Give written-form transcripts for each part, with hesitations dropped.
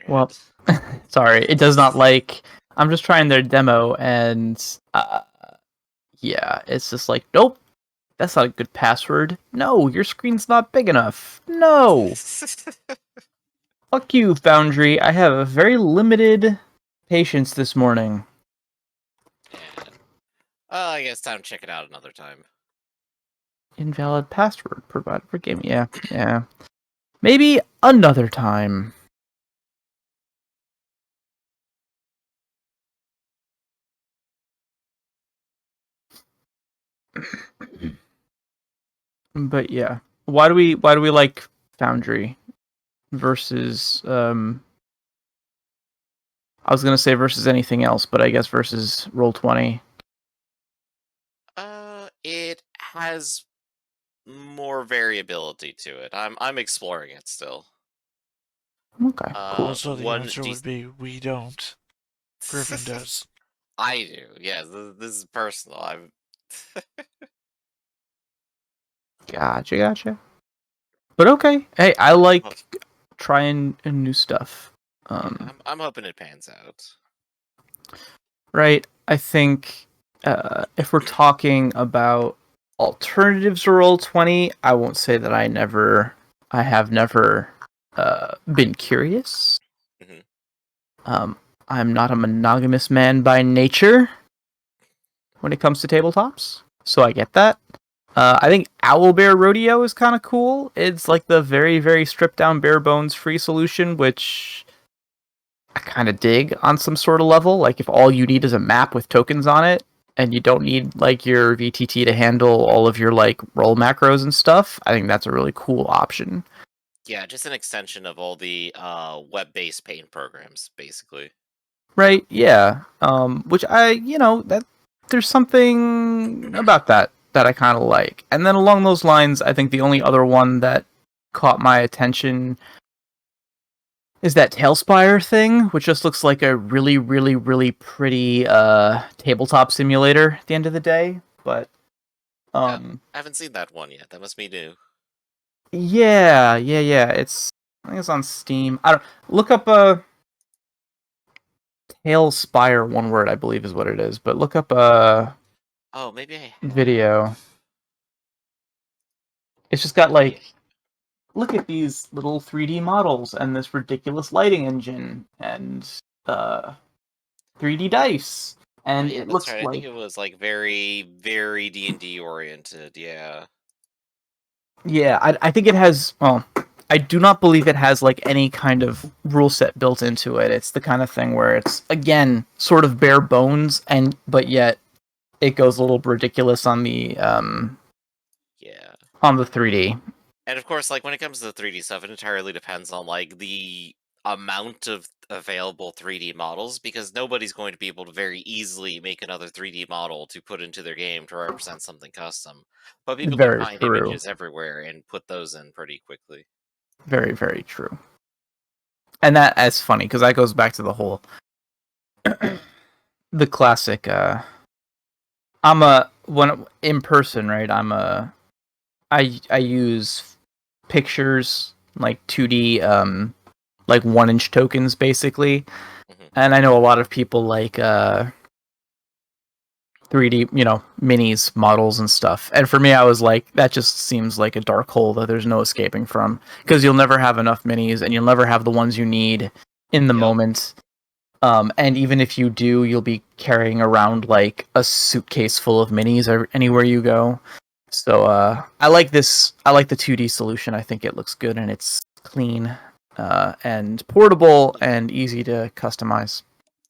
Well, it. sorry, it does not like. I'm just trying their demo, and yeah, it's just like, nope, that's not a good password. No, your screen's not big enough. No, fuck you, Foundry. I have a very limited patience this morning. Yeah. I guess time to check it out another time. Invalid password provided for game. Yeah. Maybe another time. But yeah, why do we like Foundry versus I was gonna say versus anything else, but I guess versus Roll20. It has more variability to it. I'm exploring it still. Okay, cool. So the answer would be we don't. Griffin does. I do. Yes, this is personal. I'm. Gotcha. But okay, hey, I like trying new stuff. I'm hoping it pans out. Right. I think if we're talking about alternatives to Roll20, I won't say that I have never been curious. Mm-hmm. I'm not a monogamous man by nature when it comes to tabletops, so I get that. I think Owlbear Rodeo is kind of cool. It's like the very, very stripped down bare bones free solution, which I kind of dig on some sort of level. Like if all you need is a map with tokens on it, and you don't need like your VTT to handle all of your like roll macros and stuff, I think that's a really cool option. Yeah, just an extension of all the web-based paint programs, basically. Right? Yeah. Which that there's something about that I kind of like. And then along those lines, I think the only other one that caught my attention is that Tailspire thing, which just looks like a really, really, really pretty tabletop simulator at the end of the day. But I haven't seen that one yet. That must be new. Yeah. I think it's on Steam. I don't look up Tailspire, one word, I believe is what it is. But look up Oh, maybe I have. video. It's just got like, look at these little 3D models and this ridiculous lighting engine and 3D dice, and it looks right. like, I think it was like very, very D&D oriented. Yeah. Yeah, I think it has. Well, I do not believe it has like any kind of rule set built into it. It's the kind of thing where it's again sort of bare bones, but yet it goes a little ridiculous on the Yeah. on the 3D. And of course, like when it comes to the 3D stuff, it entirely depends on like the amount of available 3D models, because nobody's going to be able to very easily make another 3D model to put into their game to represent something custom. But people can Very find true. images everywhere and put those in pretty quickly. Very, very true. And that's funny because that goes back to the whole the classic. When in person, right? I use pictures like 2D, like 1-inch tokens basically, and I know a lot of people like 3D, minis, models and stuff. And for me, I was like, that just seems like a dark hole that there's no escaping from, because you'll never have enough minis, and you'll never have the ones you need in the moment. And even if you do, you'll be carrying around like a suitcase full of minis anywhere you go. So I like this. I like the 2D solution. I think it looks good and it's clean and portable and easy to customize.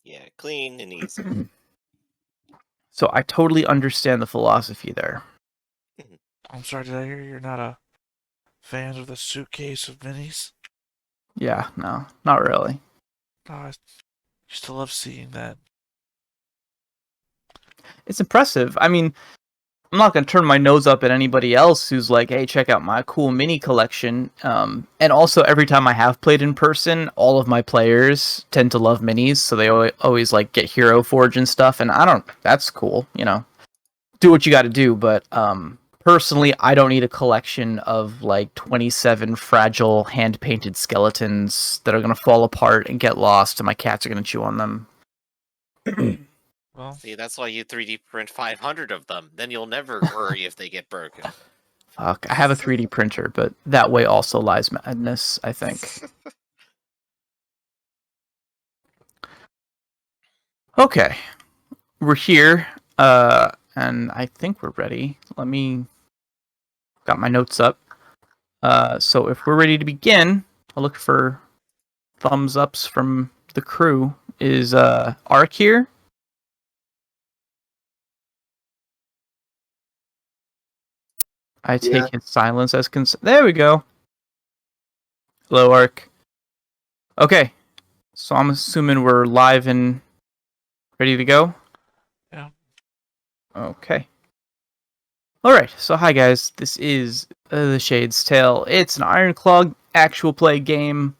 Yeah, clean and easy. So I totally understand the philosophy there. I'm sorry, did I hear you're not a fan of the suitcase of minis? Yeah, no, not really. I used to love seeing that. It's impressive. I mean, I'm not going to turn my nose up at anybody else who's like, hey, check out my cool mini collection. And also, every time I have played in person, all of my players tend to love minis, so they always like get Hero Forge and stuff, and that's cool, do what you got to do, but personally, I don't need a collection of like 27 fragile hand-painted skeletons that are going to fall apart and get lost, and my cats are going to chew on them. Well, See, that's why you 3D print 500 of them. Then you'll never worry if they get broken. Fuck, I have a 3D printer, but that way also lies madness, I think. Okay, we're here, and I think we're ready. Got my notes up. So if we're ready to begin, I'll look for thumbs ups from the crew. Is Ark here? I take his silence as There we go. Hello, Ark. Okay, so I'm assuming we're live and ready to go? Yeah. Okay. Alright, so hi guys, this is The Shade's Tale. It's an Ironclaw actual play game.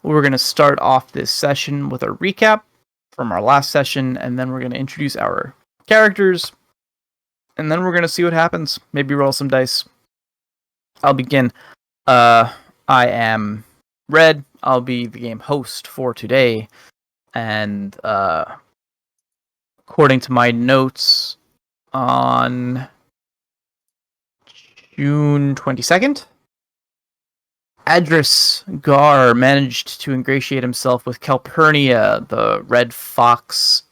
We're going to start off this session with a recap from our last session, and then we're going to introduce our characters, and then we're going to see what happens. Maybe roll some dice. I'll begin. I am Red. I'll be the game host for today, and according to my notes on June 22nd, Adris Gar managed to ingratiate himself with Calpurnia, the Red Fox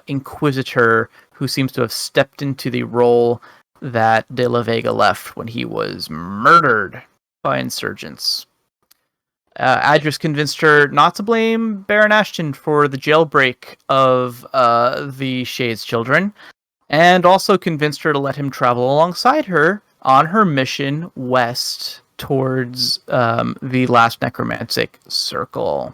Inquisitor, who seems to have stepped into the role that De La Vega left when he was murdered by insurgents. Adris convinced her not to blame Baron Ashton for the jailbreak of the Shade's children, and also convinced her to let him travel alongside her on her mission west towards the last necromantic circle.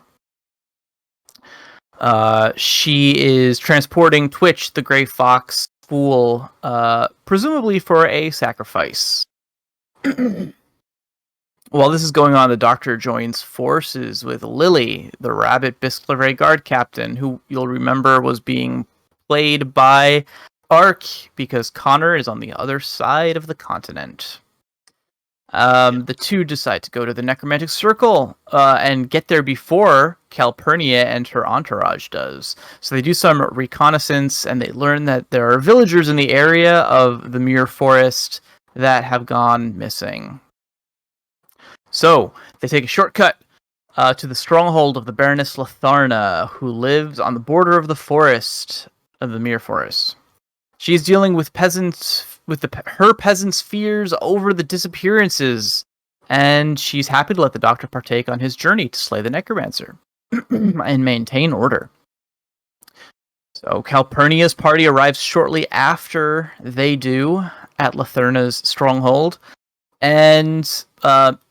She is transporting Twitch, the Grey Fox Fool, presumably for a sacrifice. While this is going on, the Doctor joins forces with Lily, the Rabbit Biscleret Guard Captain, who you'll remember was being played by Ark because Connor is on the other side of the continent. The two decide to go to the Necromantic Circle and get there before Calpurnia and her entourage does. So they do some reconnaissance, and they learn that there are villagers in the area of the Muir Forest that have gone missing. So they take a shortcut to the stronghold of the Baroness Latharna, who lives on the border of the forest of the Muir Forest. She's dealing with her peasants' fears over the disappearances, and she's happy to let the Doctor partake on his journey to slay the Necromancer and maintain order. So Calpurnia's party arrives shortly after they do at Latharna's stronghold, and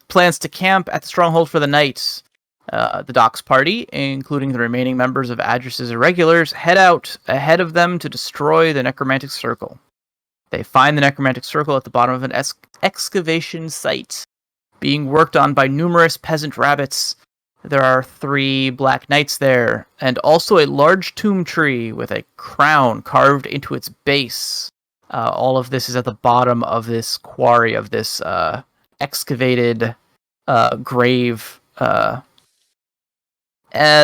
plans to camp at the stronghold for the night. The Doc's party, including the remaining members of Adris's irregulars, head out ahead of them to destroy the Necromantic Circle. They find the Necromantic Circle at the bottom of an excavation site, being worked on by numerous peasant rabbits. There are 3 black knights there, and also a large tomb tree with a crown carved into its base. All of this is at the bottom of this quarry, of this excavated grave.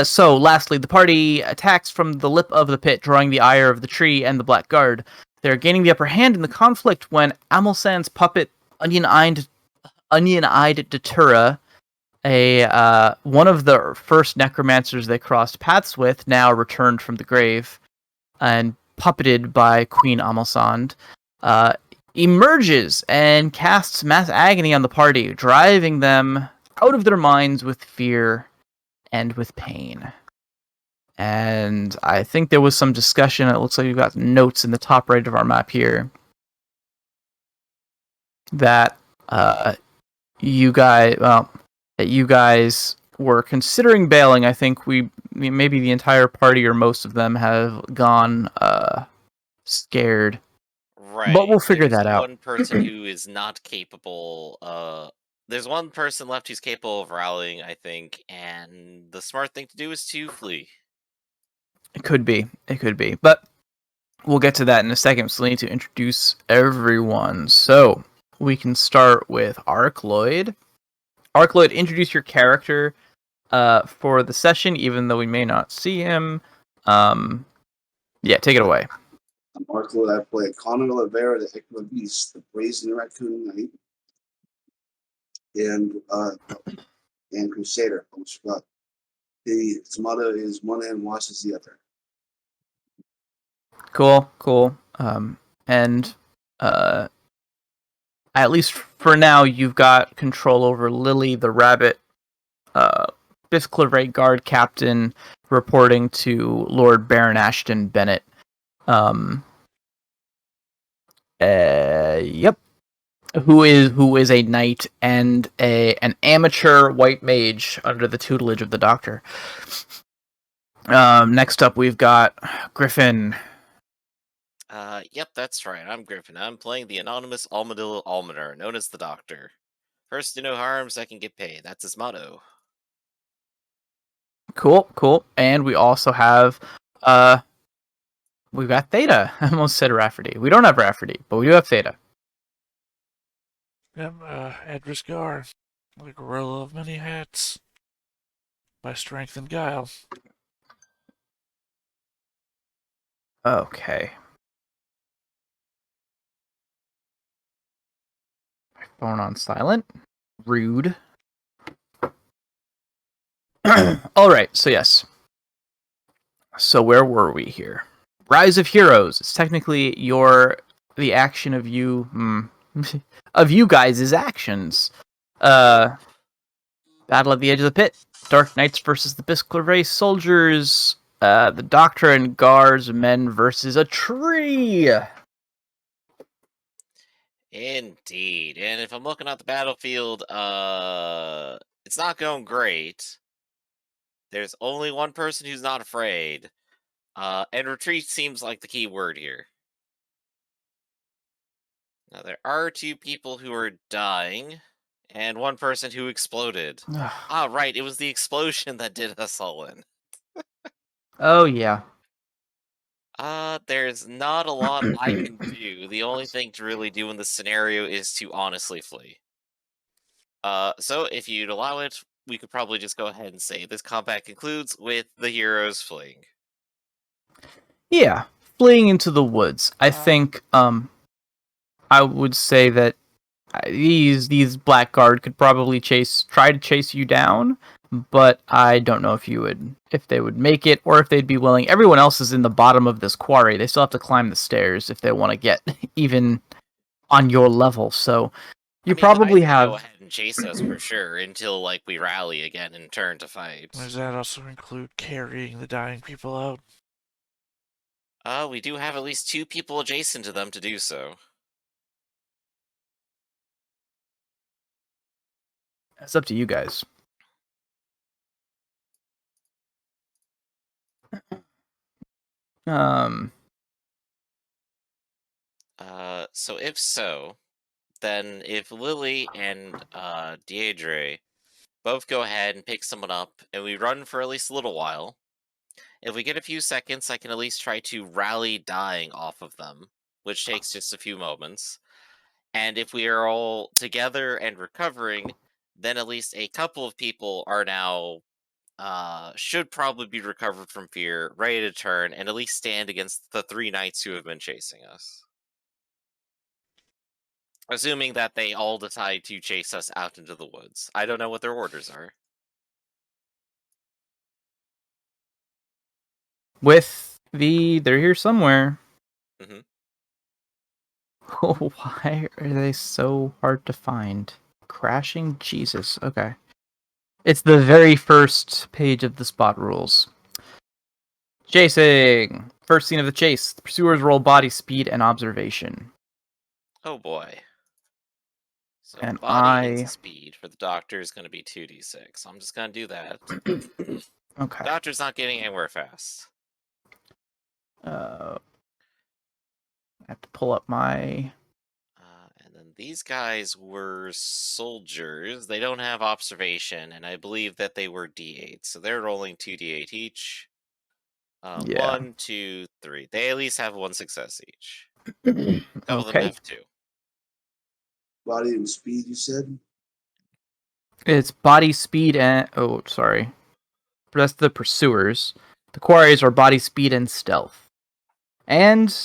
So, lastly, the party attacks from the lip of the pit, drawing the ire of the tree and the Black Guard. They're gaining the upper hand in the conflict when Amelsan's puppet, Onion-Eyed Datura, one of the first necromancers they crossed paths with, now returned from the grave, and puppeted by Queen Amelsand, emerges and casts mass agony on the party, driving them out of their minds with fear and with pain. And I think there was some discussion. It looks like we've got notes in the top right of our map here that you guys were considering bailing. I think maybe the entire party or most of them have gone scared. Right. But we'll figure that out. One person who is not capable. There's one person left who's capable of rallying, I think, and the smart thing to do is to flee. It could be. But we'll get to that in a second, so we need to introduce everyone. So, we can start with Arcloid. Arcloid, introduce your character for the session, even though we may not see him. Yeah, take it away. I'm Arcloid. I play Connor Olivera, the Hikma Beast, the Brazen Raccoon Knight, and Crusader. I almost forgot. His motto is one hand washes the other. Cool. And at least for now, you've got control over Lily the rabbit, Bisclave guard captain, reporting to Lord Baron Ashton Bennett. Yep. Who is a knight and an amateur white mage under the tutelage of the doctor. Next up, we've got Griffin. Yep, that's right. I'm Griffin. I'm playing the anonymous Armadillo Almoner, known as the Doctor. First to no harm, second get paid. That's his motto. Cool. And we also have we've got Theta. I almost said Rafferty. We don't have Rafferty, but we do have Theta. I'm Edrisgar, the gorilla of many hats, by strength and guile. Okay. My phone on silent. Rude. All right, so yes. So where were we here? Rise of Heroes. It's technically the action of you of you guys' actions. Battle at the edge of the pit. Dark Knights versus the Bisclave soldiers. The Doctor and Guards men versus a tree. Indeed. And if I'm looking at the battlefield, it's not going great. There's only one person who's not afraid. And retreat seems like the key word here. Now, there are two people who are dying, and one person who exploded. Right, it was the explosion that did us all in. Oh, yeah. There's not a lot I can do. The only thing to really do in this scenario is to honestly flee. So if you'd allow it, we could probably just go ahead and say this combat concludes with the heroes fleeing. Yeah, fleeing into the woods. I think I would say that these blackguard could probably try to chase you down, but I don't know if they would make it or if they'd be willing. Everyone else is in the bottom of this quarry. They still have to climb the stairs if they want to get even on your level. So you probably have go ahead and chase us for sure until like we rally again and turn to fight. Does that also include carrying the dying people out? We do have at least two people adjacent to them to do so. It's up to you guys. So if so, then if Lily and Deirdre both go ahead and pick someone up, and we run for at least a little while, if we get a few seconds, I can at least try to rally dying off of them, which takes just a few moments. And if we are all together and recovering, then at least a couple of people are now should probably be recovered from fear, ready to turn, and at least stand against the three knights who have been chasing us. Assuming that they all decide to chase us out into the woods. I don't know what their orders are. They're here somewhere. Mhm. Why are they so hard to find? Crashing? Jesus. Okay. It's the very first page of the spot rules. Chasing! First scene of the chase. The pursuers roll body speed and observation. Oh boy. So And body into speed for the Doctor is going to be 2d6. I'm just going to do that. Okay. Doctor's not getting anywhere fast. I have to pull up my... And then these guys were soldiers. They don't have observation, and I believe that they were d8. So they're rolling 2d8 each. Yeah. 1, 2, 3. They at least have one success each. A couple of them Okay. have two. body and speed, you said? It's body speed and sorry. That's the pursuers. The quarries are body speed and stealth. And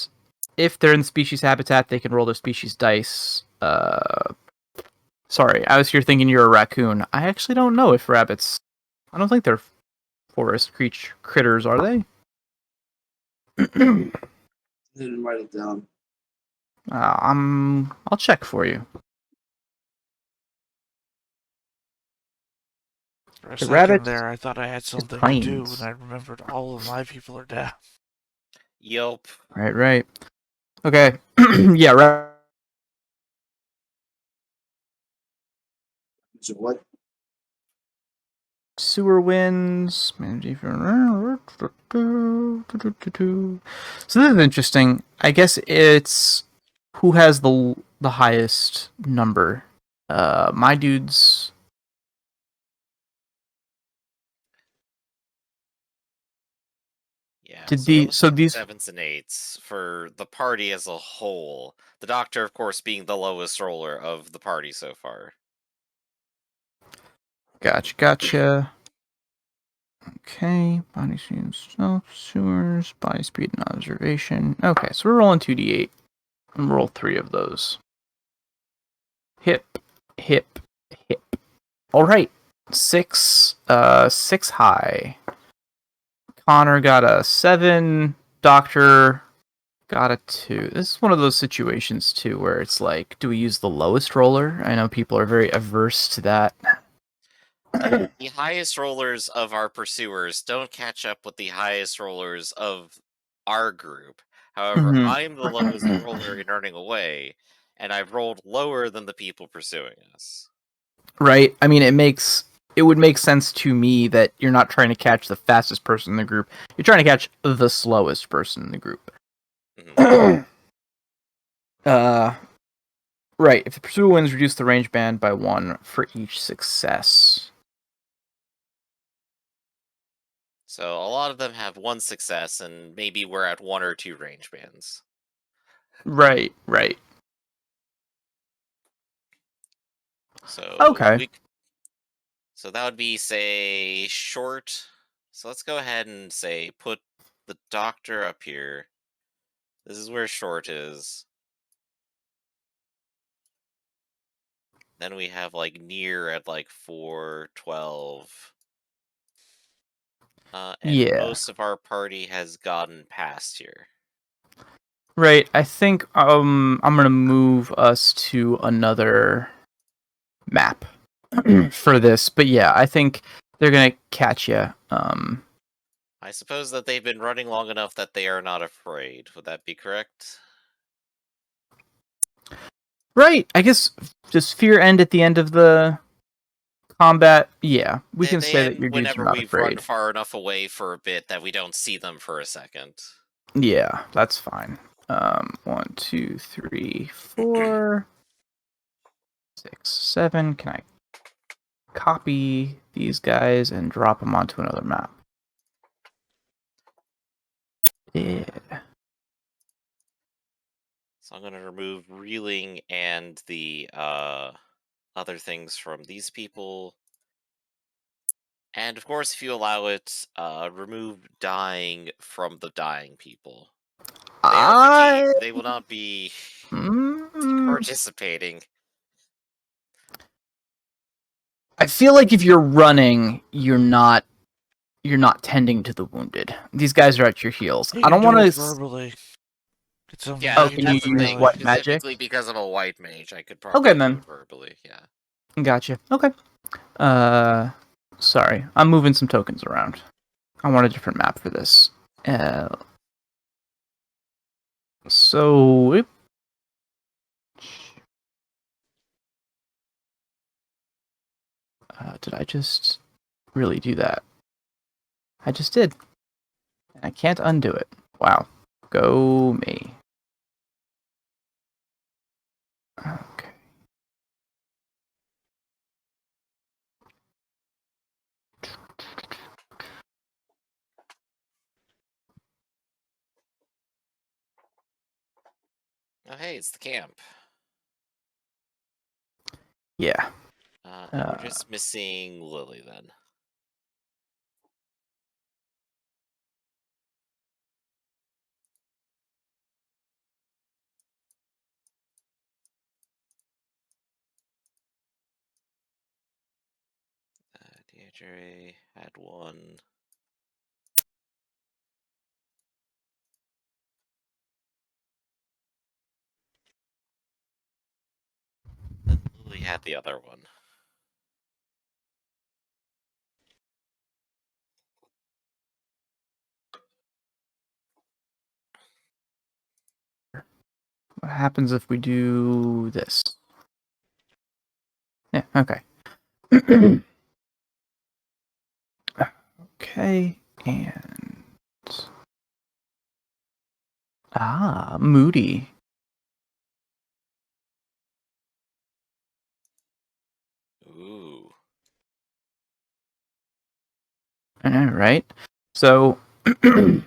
if they're in the species habitat, they can roll their species dice. Sorry, I was here thinking you're a raccoon. I actually don't know if rabbits. I don't think they're forest critters, are they? Didn't write it down. I'll check for you. For a The second rabbit there, I thought I had something to do, plains. and I remembered all of my people are down. Yup. Right. Okay. Yeah, So what? sewer winds. So this is interesting. I guess it's who has the highest number. My dudes. Yeah. Did So we're the looking so at these 7s and 8s for the party as a whole. The Doctor, of course, being the lowest roller of the party so far. gotcha. Okay, body speed, stealth, sewers, body speed and observation. Okay, so we're rolling 2d8 and roll 3 of those. Hip. All right, 6 high. Connor got a 7. Doctor got a 2. This is one of those situations too where it's like, do we use the lowest roller? I know people are very averse to that. The highest rollers of our pursuers don't catch up with the highest rollers of our group. However, Mhm. I'm the lowest roller in earning away, and I've rolled lower than the people pursuing us. Right? I mean, it would make sense to me that you're not trying to catch the fastest person in the group. You're trying to catch the slowest person in the group. Mhm. Right. If the pursuer wins, reduce the range band by 1 for each success. So a lot of them have 1 success, and maybe we're at 1 or 2 range bands. Right. So Okay. So that would be, say, short. So let's go ahead and say put the Doctor up here. This is where short is. Then we have like near at like 412. And Yeah. most of our party has gotten past here. Right. I think I'm gonna move us to another map for this. But yeah, I think they're gonna catch you. I suppose that they've been running long enough that they are not afraid. Would that be correct? Right. I guess does fear end at the end of the combat? Yeah, we can They say that end your dudes are whenever not we've run afraid. far enough away for a bit that we don't see them for a second. Yeah, that's fine. 1, 2, 3, 4, 6, 7. Can I copy these guys and drop them onto another map? Yeah. So I'm going to remove reeling and the other things from these people. And of course, if you allow it, remove dying from the dying people. They are fatigued. They will not be participating. I feel like if you're running, you're not tending to the wounded. These guys are at your heels. You I don't can do want it to. verbally. Get some Yeah, Oh, can you that's the use thing. what manipulation. magic? Specifically because I'm a white mage, I could Okay, probably do then. it verbally. Yeah. Gotcha. Okay. Sorry, I'm moving some tokens around. I want a different map for this. So did I just really do that? I just did. I can't undo it. Wow. Go me. Okay. Oh, hey, it's the camp. Yeah. And we're just missing Lily then. DHRA had one. And Lily had the other one. What happens if we do this? Yeah, okay. Okay, and... Moody. Ooh. Alright. So... We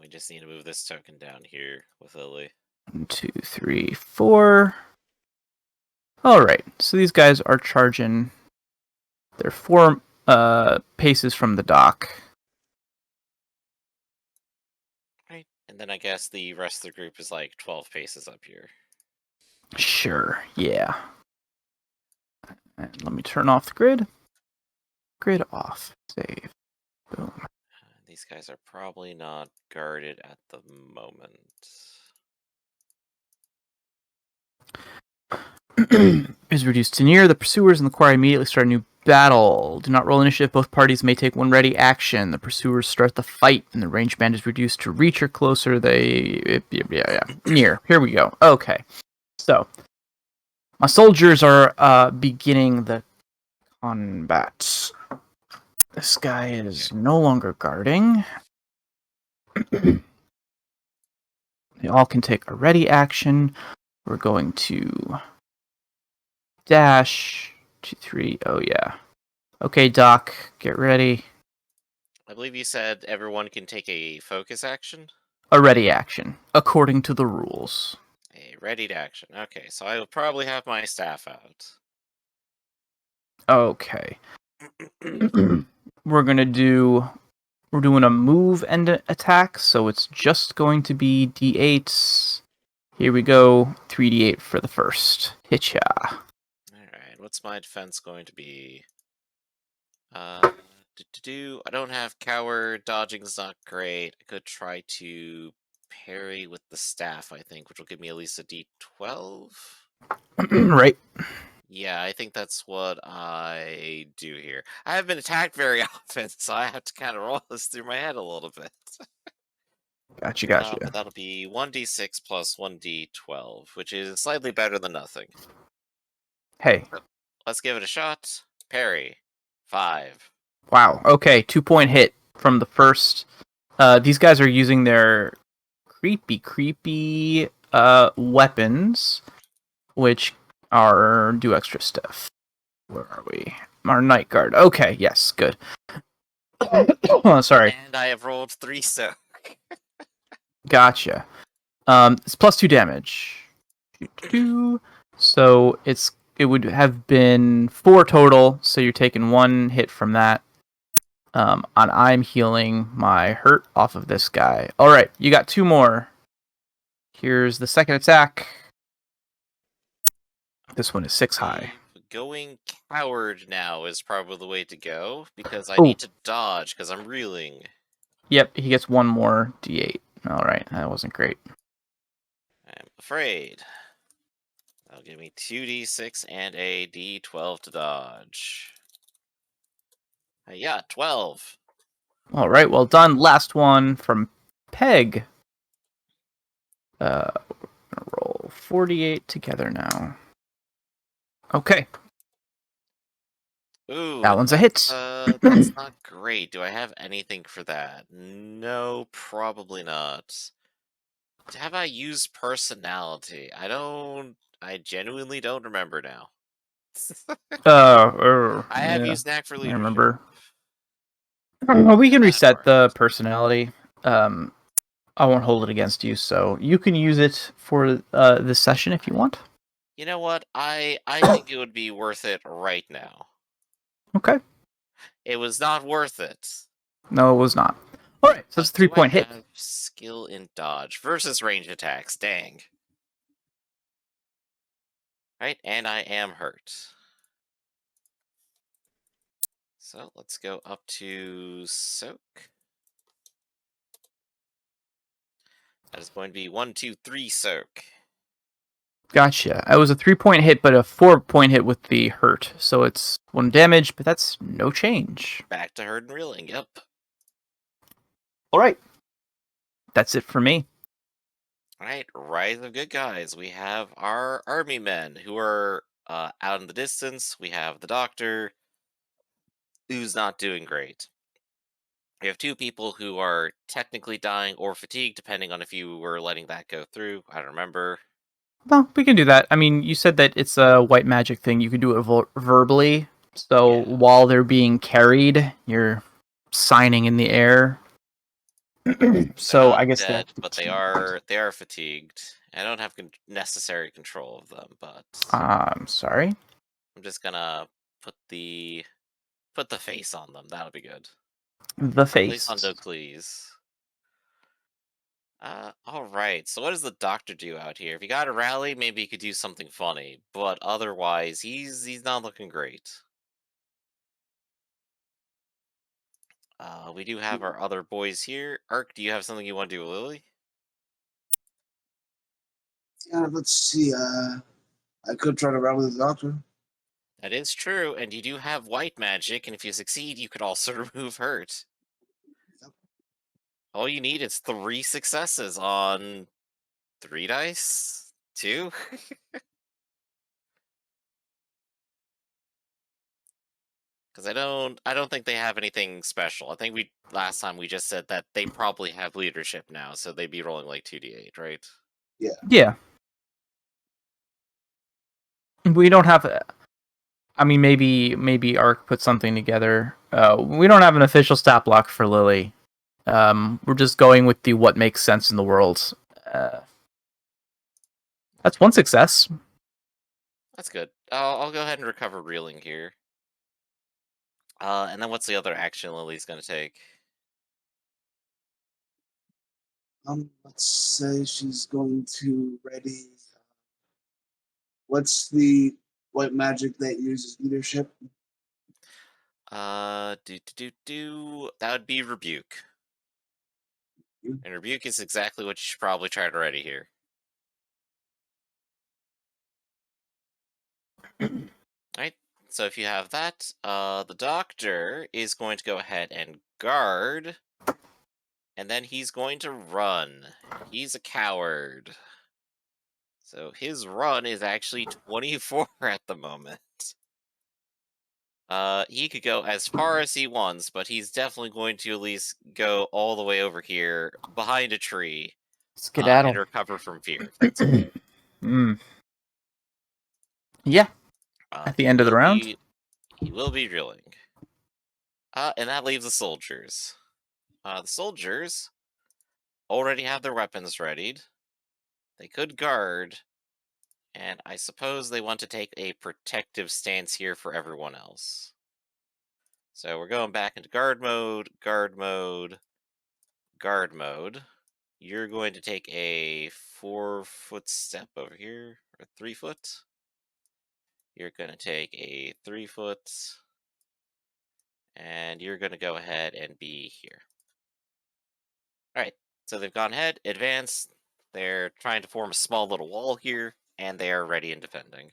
just need to move this token down here with Lily. 1, 2, 3, 4. Alright, so these guys are charging. They're 4 paces from the dock. Right. And then I guess the rest of the group is like 12 paces up here. Sure, yeah. And let me turn off the grid. Grid off. Save. Boom. These guys are probably not guarded at the moment. Is reduced to near. The pursuers and the quarry immediately start a new battle. Do not roll initiative. Both parties may take one ready action. The pursuers start the fight, and the range band is reduced to reach or closer. Yeah. Near. Here we go. Okay. So, my soldiers are beginning the combat. This guy is no longer guarding. They all can take a ready action. We're going to dash 2, 3. Oh yeah. Okay, Doc, get ready. I believe you said everyone can take a focus action? A ready action, according to the rules. A readied action. Okay, so I will probably have my staff out. Okay. We're doing a move and attack, so it's just going to be D8s. Here we go. 3D8 for the first. Hitcha. Alright, what's my defense going to be? I don't have coward. Dodging's not great. I could try to parry with the staff, I think, which will give me at least a D12. Right. Yeah, I think that's what I do here. I haven't been attacked very often, so I have to kind of roll this through my head a little bit. Gotcha. But that'll be 1d6 plus 1d12, which is slightly better than nothing. Hey. Let's give it a shot. Parry. 5. Wow. Okay, 2-point hit from the first. These guys are using their creepy weapons, which do extra stuff. Where are we? Our night guard. Okay, yes, good. Oh, sorry. And I have rolled 3 so. Gotcha. It's plus 2 damage. So it would have been 4 total. So you're taking 1 hit from that. And I'm healing my hurt off of this guy. All right, you got 2 more. Here's the second attack. This one is 6 high. Going coward now is probably the way to go, because I Oh. need to dodge, because I'm reeling. Yep, he gets 1 more D8. All right, that wasn't great. I'm afraid. That'll give me 2d6 and a d12 to dodge. Yeah, 12. All right, well done. Last one from Peg. We're gonna roll 48 together now. Okay, Ooh, that one's a hit. that's not great. Do I have anything for that? No, probably not. Have I used personality? I genuinely don't remember now. I have used knack for I leadership. remember. Well, we can reset the personality. I won't hold it against you, so you can use it for this session if you want. You know what? I think it would be worth it right now. Okay. It was not worth it. No, it was not. All right, so it's a Do I 3-point hit. have skill in dodge versus range attacks? Dang. Right, and I am hurt. So let's go up to soak. That is going to be 1, 2, 3 soak. Gotcha. It was a 3-point hit, but a 4-point hit with the hurt. So it's 1 damage, but that's no change. Back to hurt and reeling. Yep. All right. That's it for me. All right, Rise of Good Guys. We have our army men who are out in the distance. We have the doctor, who's not doing great. We have 2 people who are technically dying or fatigued, depending on if you were letting that go through. I don't remember. Well, we can do that. I mean, you said that it's a white magic thing. You can do it verbally. So Yeah. while they're being carried, you're signing in the air. So Not I guess dead, that's but they are fatigued. I don't have necessary control of them, but I'm sorry. I'm just gonna put the face on them. That'll be good. The Place face. on no, please. All right. So what does the doctor do out here? If he got a rally, maybe he could do something funny, but otherwise, he's not looking great. We do have our other boys here. Ark, do you have something you want to do with Lily? Yeah, let's see. I could try to rally the doctor. That is true, and you do have white magic, and if you succeed, you could also remove hurt. Yep. All you need is 3 successes on 3 dice? 2? Because I don't think they have anything special. I think last time we just said that they probably have leadership now, so they'd be rolling like 2d8, right? Yeah. We don't have. I mean, maybe Ark put something together. We don't have an official stat block for Lily. We're just going with the what makes sense in the world. That's 1 success. That's good. I'll go ahead and recover reeling here. And then what's the other action Lily's going to take? Let's say she's going to ready. What's the white magic that uses leadership? That would be rebuke. And rebuke is exactly what you should probably try to ready here. Alright, so if you have that, the doctor is going to go ahead and guard. And then he's going to run. He's a coward. So his run is actually 24 at the moment. He could go as far as he wants, but he's definitely going to at least go all the way over here behind a tree and recover from fear. If that's okay. Yeah. At the end of the round? He will be drilling. And that leaves the soldiers. The soldiers already have their weapons readied. They could guard, and I suppose they want to take a protective stance here for everyone else. So we're going back into guard mode, guard mode, guard mode. You're going to take a 4-foot step over here, or 3 foot. You're going to take a 3 foot, and you're going to go ahead and be here. Alright, so they've gone ahead, advanced. They're trying to form a small little wall here, and they are ready and defending.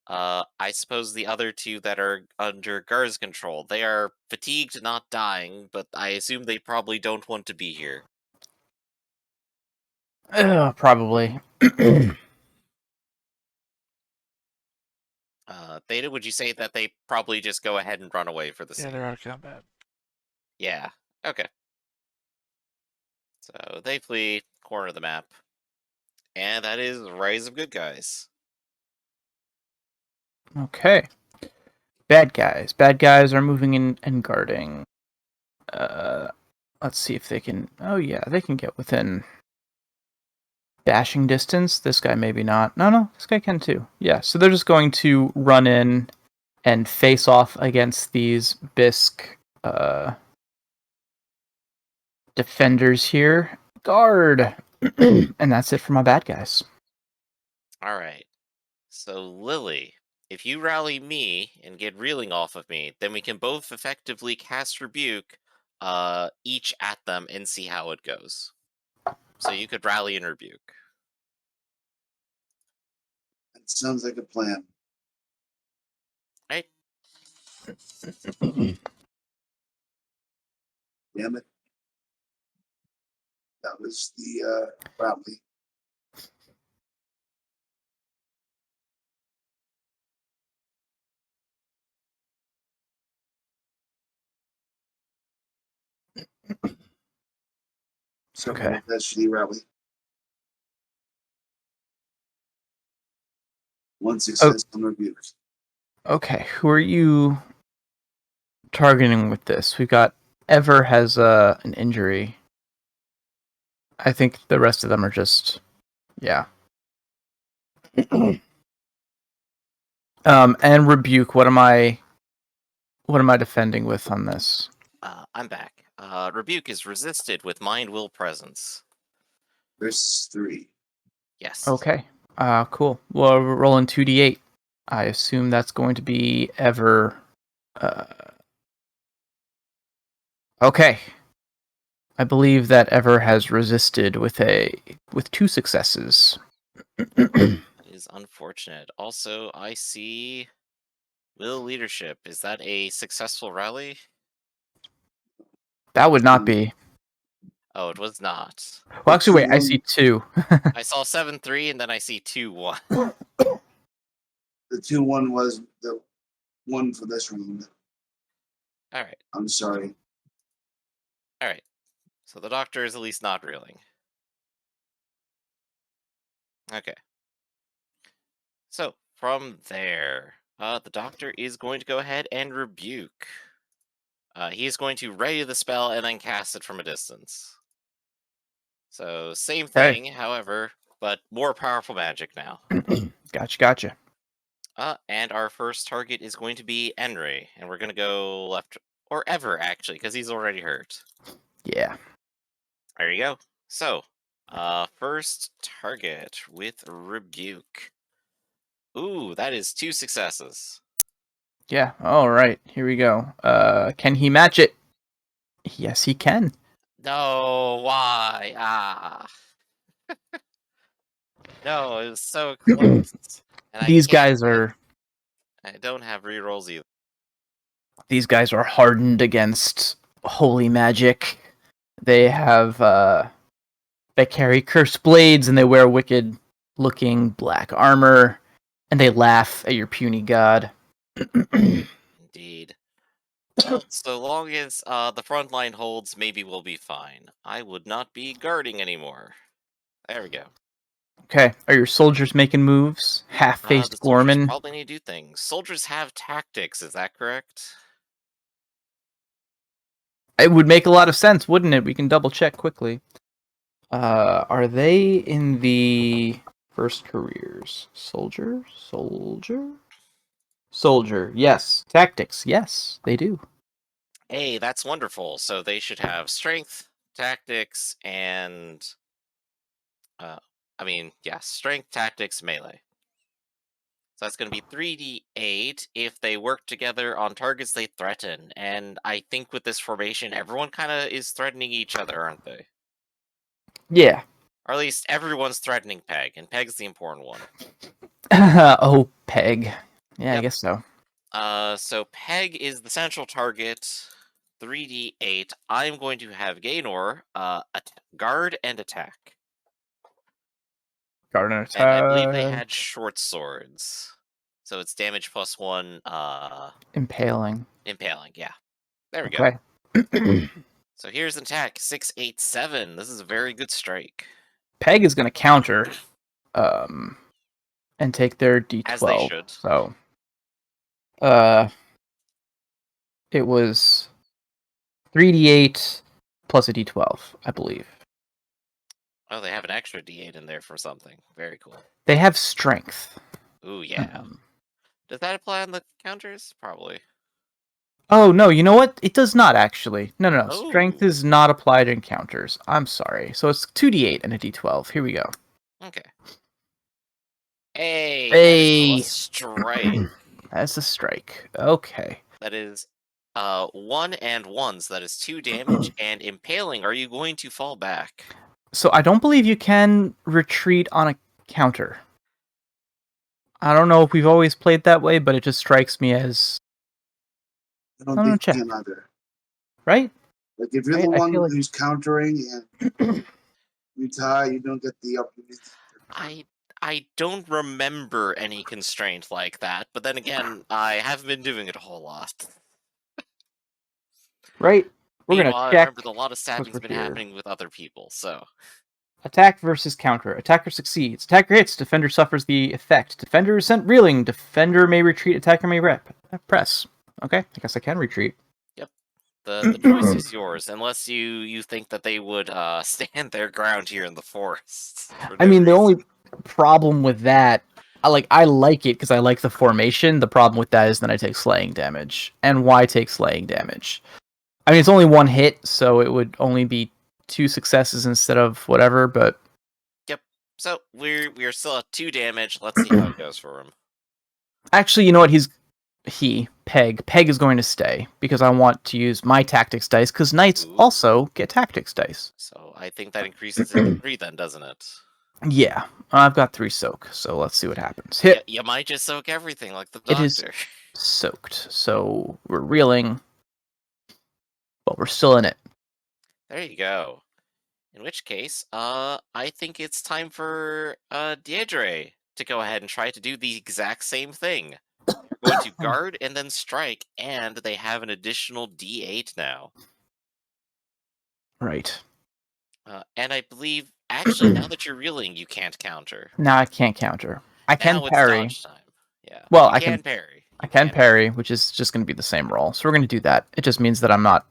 I suppose the other 2 that are under guard's control, they are fatigued, not dying, but I assume they probably don't want to be here. Probably. Theta, would you say that they probably just go ahead and run away for the Yeah, scene? they're out of combat. Yeah, okay. So they flee, corner of the map. And that is Rise of Good Guys. Okay. Bad guys. Bad guys are moving in and guarding. Let's see if they can. Oh yeah, they can get within Dashing distance. This guy maybe not. No, this guy can too. Yeah, so they're just going to run in and face off against these bisque defenders here. Guard! And that's it for my bad guys. All right. So, Lily, if you rally me and get reeling off of me, then we can both effectively cast Rebuke each at them and see how it goes. So you could rally and Rebuke. That sounds like a plan. Right? Damn it. That was the rally. So Okay. that's the rally. One success on rebukes. Okay, who are you targeting with this? We've got Ever has an injury. I think the rest of them are just, yeah. And Rebuke. What am I defending with on this? I'm back. Rebuke is resisted with Mind Will Presence. Versus 3. Yes. Okay. Cool. Well, we're rolling 2d8. I assume that's going to be Ever. Okay. I believe that Ever has resisted with 2 successes. That is unfortunate. Also, I see Will Leadership. Is that a successful rally? That would not be. Oh, it was not. Well, actually, wait. I see 2. I saw 7-3 and then I see 2-1. The 2-1 was the one for this round. All right. I'm sorry. All right. So the doctor is at least not reeling. Okay. So from there, the doctor is going to go ahead and Rebuke. He's going to ready the spell and then cast it from a distance. So same thing, however, but more powerful magic now. Gotcha. And our first target is going to be Henry, and we're going to go left, or Ever, actually, because he's already hurt. Yeah. There you go. So, first target with Rebuke. Ooh, that is 2 successes. Yeah. All right. Here we go. Can he match it? Yes, he can. No, why? Ah. No, it was so close. And These guys are I don't have rerolls either. These guys are hardened against holy magic. They have they carry cursed blades and they wear wicked looking black armor and they laugh at your puny god. Indeed. Well, so long as the front line holds, maybe we'll be fine. I would not be guarding anymore. There we go. Okay, are your soldiers making moves? The Half-faced soldiers Gorman. probably need to do things. Soldiers have tactics, is that correct? It would make a lot of sense, wouldn't it? We can double check quickly. Are they in the first careers? Soldier? Yes. Tactics. Yes, they do. Hey, that's wonderful. So they should have strength, tactics, and strength, tactics, melee. So that's going to be 3d8 if they work together on targets they threaten. And I think with this formation, everyone kind of is threatening each other, aren't they? Yeah. Or at least everyone's threatening Peg, and Peg's the important one. Oh, Peg. Yeah, Yep. I guess so. So Peg is the central target. 3d8. I'm going to have Gaynor guard and attack. Guard and attack. And I believe they had short swords. So it's damage +1. Impaling. Impaling, yeah. There we Okay. go. So here's an attack. 6, 8, 7. This is a very good strike. Peg is going to counter and take their d12. As they should. So it was 3d8 plus a d12, I believe. Oh, they have an extra D8 in there for something. Very cool. They have strength. Ooh, yeah. Um, Does that apply on the counters? Probably. oh, no, you know what? It does not, actually. No. Strength Oh. is not applied in counters. I'm sorry. So it's 2d8 and a d12. Here we go. Okay. Hey, that Hey! is still a strike. That's a strike. Okay. That is 1 and 1s. That is 2 damage and impaling. Are you going to fall back? So I don't believe you can retreat on a counter. I don't know if we've always played that way, but it just strikes me as... I don't I'm gonna think check. you can either. Right? Like if you're Right, the I one feel like- who's countering and you tie, you don't get the opportunity. I don't remember any constraint like that, but then again, I haven't been doing it a whole lot. Right? We're Meanwhile, gonna I check. remember a lot of stabbing's we're been here. happening with other people, so... Attack versus counter. Attacker succeeds. Attacker hits. Defender suffers the effect. Defender is sent reeling. Defender may retreat. Attacker may press. Okay, I guess I can retreat. The choice is yours, unless you think that they would stand their ground here in the forest. for I no mean, the reason. only problem with that, I like it because I like the formation. The problem with that is then I take slaying damage. And why take slaying damage? I mean, it's only one hit, so it would only be 2 successes instead of whatever, but... So we're still at 2 damage. Let's see how it goes for him. Actually, you know what? Peg. Peg is going to stay, because I want to use my tactics dice, because knights Ooh. also get tactics dice. So I think that increases it to 3 then, doesn't it? Yeah, I've got 3 soak, so let's see what happens. Hit! You might just soak everything like the It doctor. is- Soaked, so we're reeling, but we're still in it. There you go. In which case, I think it's time for Deirdre to go ahead and try to do the exact same thing. You're going to guard and then strike, and they have an additional D8 now. Right. And I believe, actually, now that you're reeling, you can't counter. Now I can't counter. I can Now parry. it's dodge time. Yeah. Well, you I can can- parry. I can parry, which is just going to be the same roll. So we're going to do that. It just means that I'm not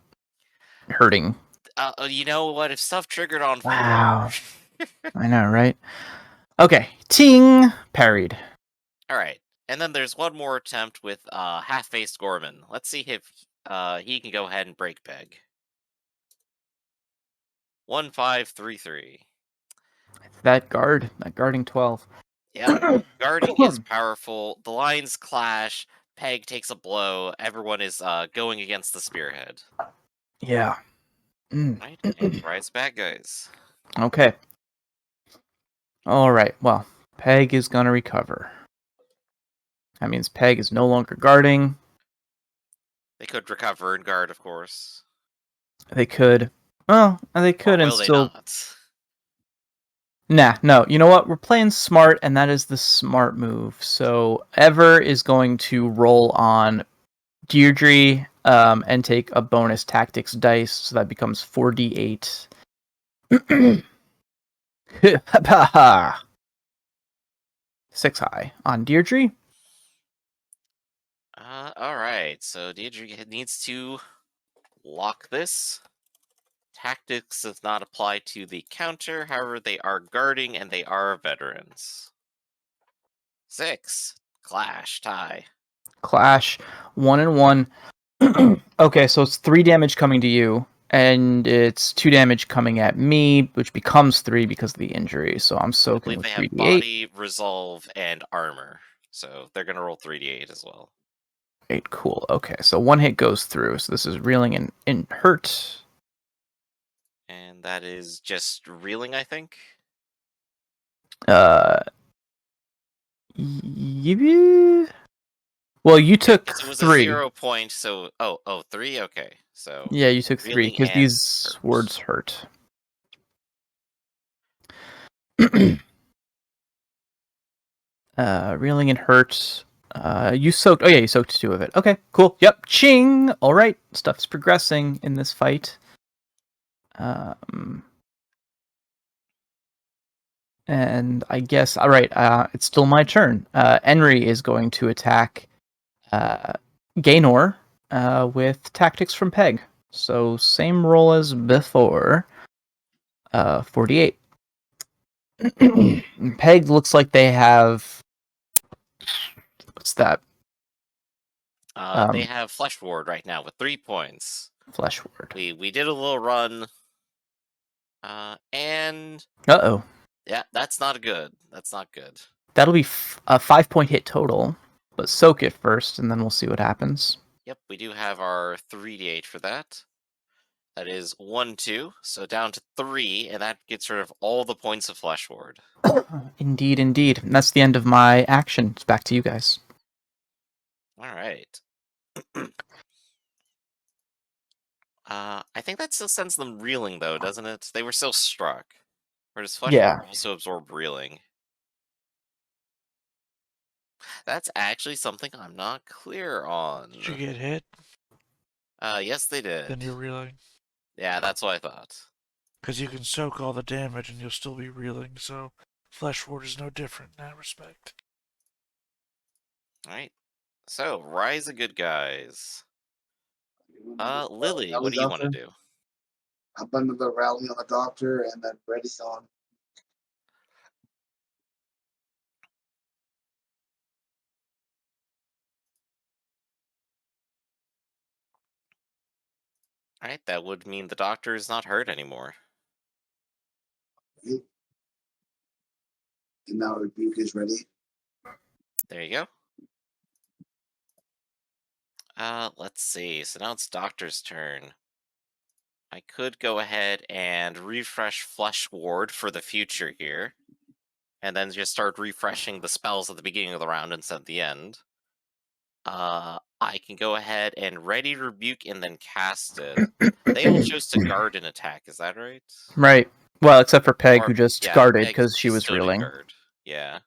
hurting. You know what? If stuff triggered on 4... Wow. I know, right? Okay. Ting! Parried. Alright. And then there's one more attempt with half-faced Gorman. Let's see if he can go ahead and break Peg. 1533. That guarding 12. Yeah, guarding is powerful. The lines clash. Peg takes a blow. Everyone is going against the spearhead. Yeah. Right? And rise back, guys. Okay. Alright, well, Peg is gonna recover. That means Peg is no longer guarding. They could recover and guard, of course. They could. Well, they could Or and will they still... not? Nah, no. You know what? We're playing smart, and that is the smart move. So Ever is going to roll on Deirdre and take a bonus tactics dice, so that becomes 4d8. 6 high on Deirdre. Alright, so Deirdre needs to lock this. Tactics does not apply to the counter, however, they are guarding and they are veterans. 6. Clash, tie. Clash. 1 and 1. Okay, so it's 3 damage coming to you, and it's 2 damage coming at me, which becomes 3 because of the injury. So I'm I soaking believe with they have 3d8. body, resolve, and armor. So they're going to roll 3d8 as well. 8, cool. Okay, so 1 hit goes through. So this is reeling in hurt. And that is just reeling, I think. Well, you took It was 3. a 0 point, so... Oh, 3? Okay, so... Yeah, you took 3, reeling because and these hurt. words hurt. Reeling and hurt. You soaked... Oh yeah, you soaked 2 of it. Okay, cool. Yep, ching! Alright, stuff's progressing in this fight. And I guess... Alright, it's still my turn. Enri is going to attack Gaynor with tactics from Peg. So same roll as before. 48. Peg looks like they have. What's that? They have Flesh Ward right now with 3 points. Flesh ward. We did a little run. And Uh-oh. yeah, that's not good. That's not good. That'll be a 5-point hit total. But soak it first, and then we'll see what happens. Yep, we do have our 3d8 for that. That is 1, 2, so down to 3, and that gets rid of all the points of Flesh Ward. Indeed, indeed. And that's the end of my action. It's back to you guys. Alright. I think that still sends them reeling, though, doesn't it? They were still struck. Or does Flesh Yeah. Ward also absorb reeling? That's actually something I'm not clear on. Did you get hit? Yes, they did. Then you're reeling. Yeah, that's what I thought. Because you can soak all the damage and you'll still be reeling, so Flesh Ward is no different in that respect. Alright. So, rise of good guys. Lily, Rally what do you want to doctor. do? Up under the rally on the doctor and then ready on. Alright, that would mean the doctor is not hurt anymore. And now rebuke is ready. There you go. Let's see. So now it's doctor's turn. I could go ahead and refresh Flesh Ward for the future here. And then just start refreshing the spells at the beginning of the round instead of the end. I can go ahead and ready rebuke and then cast it. They all chose to guard an attack, is that right? Right. Well, except for Peg, Or- who just yeah, guarded Peg because she was still did reeling. guard. Yeah.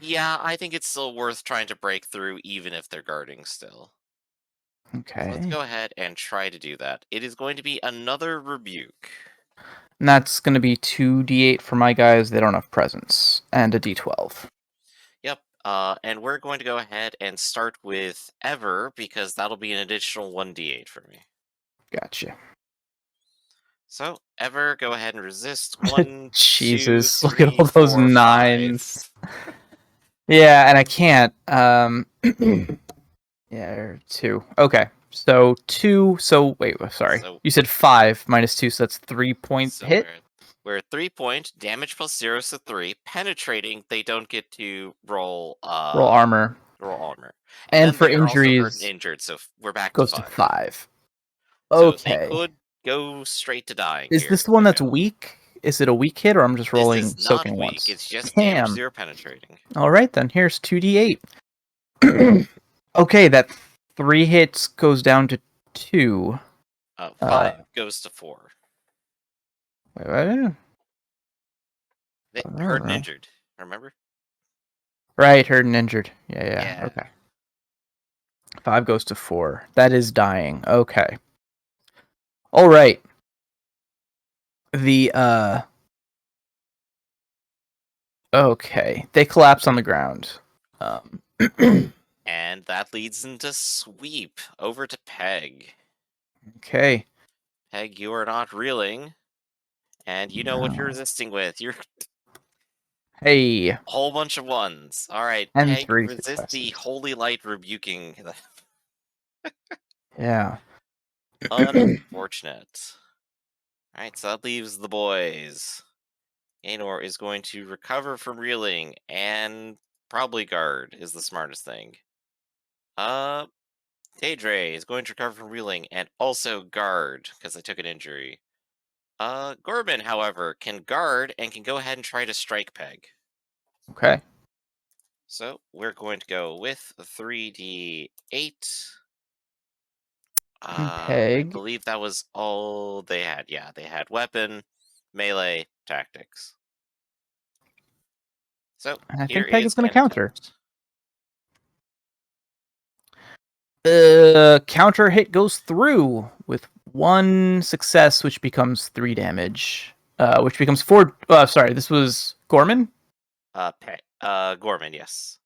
Yeah, I think it's still worth trying to break through even if they're guarding still. So let's Okay. go ahead and try to do that. It is going to be another rebuke. And that's going to be 2d8 for my guys. They don't have presence. And a d12. Yep. And we're going to go ahead and start with Ever, because that'll be an additional 1d8 for me. Gotcha. So, Ever, go ahead and resist. 1, Jesus, 2, look at 3, all those 4, 5. nines. Yeah, and I can't. Yeah, 2. Okay. So 2. So wait, sorry. So- You said 5 minus 2, so that's 3-point So hit. we're 3-point, damage plus 0, so 3. Penetrating, they don't get to roll Roll armor. roll armor. And then for they are also hurt injuries, and injured, so we're back goes to to 5. 5. So Okay. they could go straight to dying. Is here this the if one they that's fail. weak? Is it a weak hit, or I'm just This rolling is not soaking weak. once? It's just damage Damn. 0 penetrating. All right, then. Here's 2d8. Okay, that 3 hits goes down to 2. 5 goes to 4. Wait, what? They hurt and injured. Remember? Right, hurt and injured. Yeah. Yeah. Okay. 5 goes to 4. That is dying. Okay. All right. Okay. They collapse on the ground. And that leads into sweep over to Peg. Okay. Peg, you are not reeling. And you know what you're No. resisting with. You're Hey. a whole bunch of 1s. Alright, And Peg, 3 resist the successes. holy light rebuking. Yeah. Unfortunate. Alright, so that leaves the boys. Anor is going to recover from reeling and probably guard is the smartest thing. Daedre is going to recover from reeling and also guard because I took an injury. Gorman, however, can guard and can go ahead and try to strike Peg. Okay. So we're going to go with 3d8. I Peg. believe that was all they had. Yeah, they had weapon, melee, tactics. So And I here think Peg is going to an counter. attempt. Counter hit goes through with 1 success, which becomes 3 damage. Which becomes 4. Sorry, this was Gorman? Gorman, yes.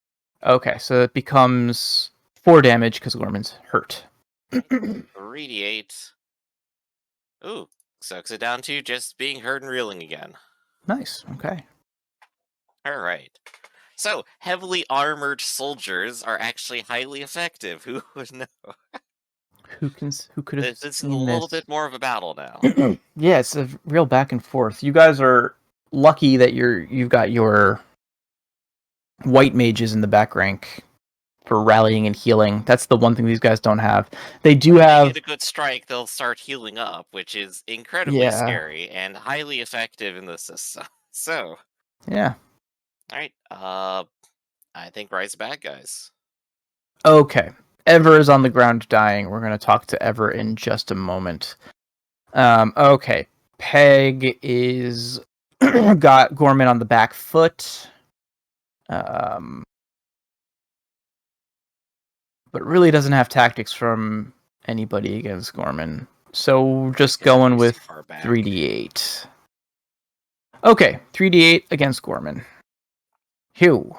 Okay, so it becomes 4 damage because Gorman's hurt. 3d8. Ooh, Sucks it down to just being hurt and reeling again. Nice. Okay. All right. So, heavily armored soldiers are actually highly effective. Who would know? Who could have This is a seen little this? bit more of a battle now. Yeah, it's a real back and forth. You guys are lucky that you've got your white mages in the back rank for rallying and healing. That's the one thing these guys don't have. They do When have they get a good strike, they'll start healing up, which is incredibly scary and highly effective in the system. So, Yeah. all right. I think Rise bad guys. Okay. Ever is on the ground dying. We're going to talk to Ever in just a moment. Okay. Peg is got Gorman on the back foot. But really doesn't have tactics from anybody against Gorman. So just going with 3d8. Okay, 3d8 against Gorman. Hugh.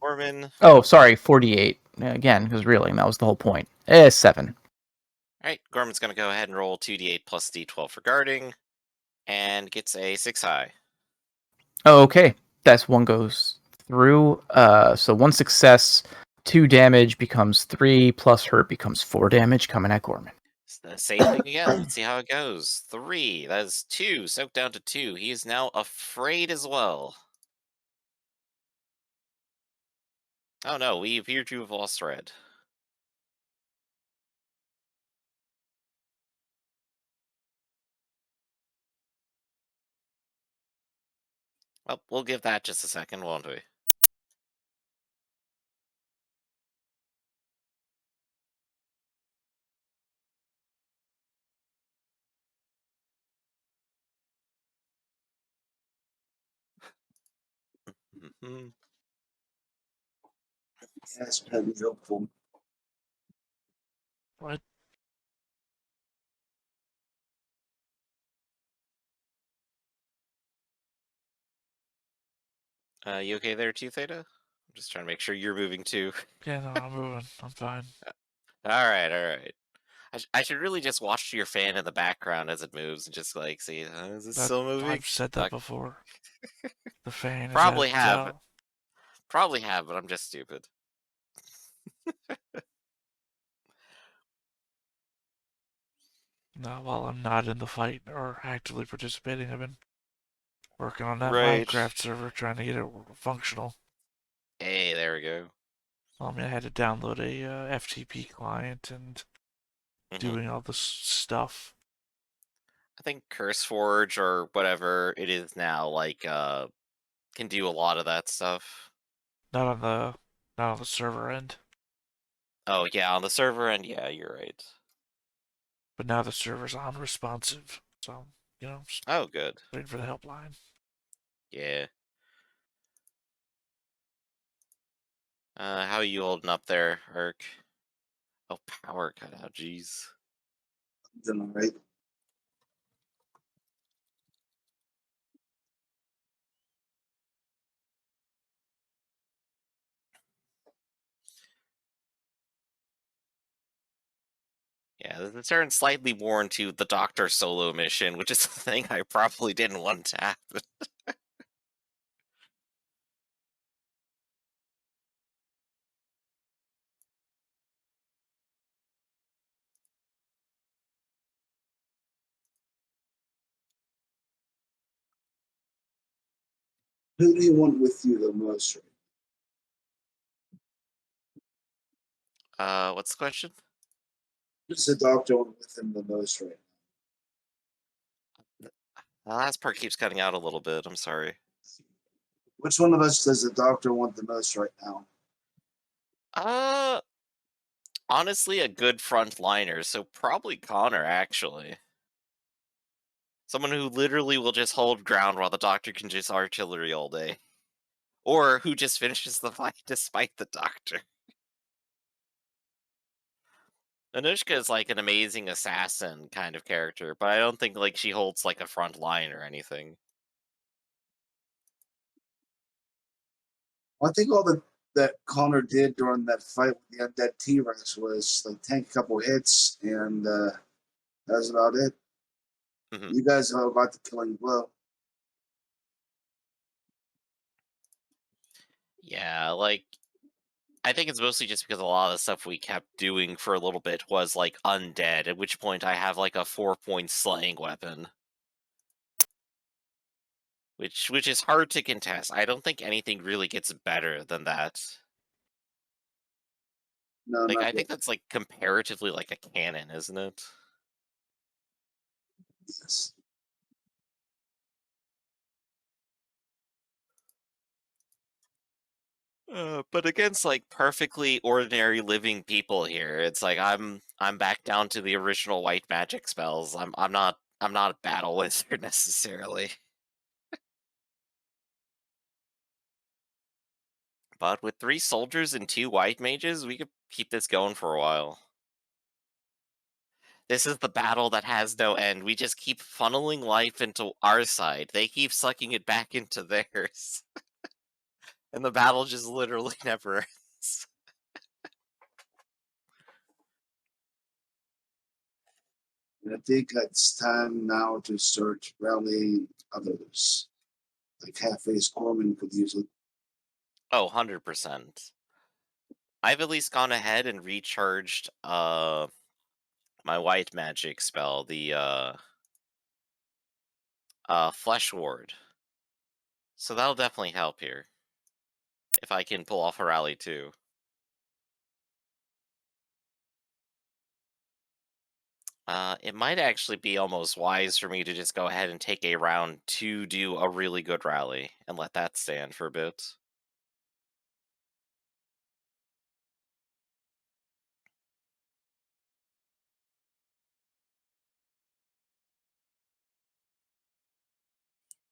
Gorman. Oh, sorry, 48. Again, because reeling, that was the whole point. 7. Alright, Gorman's going to go ahead and roll 2d8 plus d12 for guarding, and gets a 6 high. Oh, okay. That's one goes through. So 1 success, 2 damage becomes 3, plus hurt becomes 4 damage coming at Gorman. It's the same thing again. Let's see how it goes. 3. That is 2. Soaked down to 2. He is now afraid as well. Oh no, we appear to have lost Red. Well, we'll give that just a second, won't we? Yes, Peg is helpful. What? You okay there too, Theta? I'm just trying to make sure you're moving too. Yeah, no, I'm moving. I'm fine. Alright, alright. I should really just watch your fan in the background as it moves and just like see, is it still moving? I've said that before. The fan Probably is have. Probably have, but I'm just stupid. No, while I'm not in the fight or actively participating, I've been working on that Right. Minecraft server, trying to get it functional. Hey, there we go. I mean, I had to download a FTP client and doing all this stuff. I think CurseForge or whatever it is now, like, can do a lot of that stuff. Not on the server end. Oh yeah, on the server end, yeah, you're right. But now the server's unresponsive, so you know. Oh, good. Waiting for the helpline. Yeah. How are you holding up there, Urk? Oh, power cut out, jeez. Doing all right. Yeah, this turns slightly more into the Doctor solo mission, which is the thing I probably didn't want to happen. Who do you want with you the most? What's the question? Who's the doctor want with him the most right The last part keeps cutting out a little bit, I'm sorry. Which one of us does the doctor want the most right now? Honestly, a good frontliner, so probably Connor, actually. Someone who literally will just hold ground while the Doctor can just artillery all day. Or who just finishes the fight despite the Doctor. Anushka is like an amazing assassin kind of character, but I don't think like she holds like a front line or anything. I think all that Connor did during that fight with the undead T-Rex was like tank a couple hits, and that's about it. Mhm. You guys are about to killing blow. Yeah, like I think it's mostly just because a lot of the stuff we kept doing for a little bit was like undead, at which point I have like a 4-point slaying weapon. Which is hard to contest. I don't think anything really gets better than that. No, Like not I yet. think that's like comparatively like a cannon, isn't it? Yes. But against like perfectly ordinary living people here, it's like I'm back down to the original white magic spells. I'm not a battle wizard necessarily. But with 3 soldiers and 2 white mages, we could keep this going for a while. This is the battle that has no end. We just keep funneling life into our side. They keep sucking it back into theirs. And the battle just literally never ends. And I think it's time now to start rallying others. Like half-face Corman could use it. Oh, 100%. I've at least gone ahead and recharged my white magic spell, the flesh ward. So that'll definitely help here. If I can pull off a rally too. It might actually be almost wise for me to just go ahead and take a round to do a really good rally and let that stand for a bit.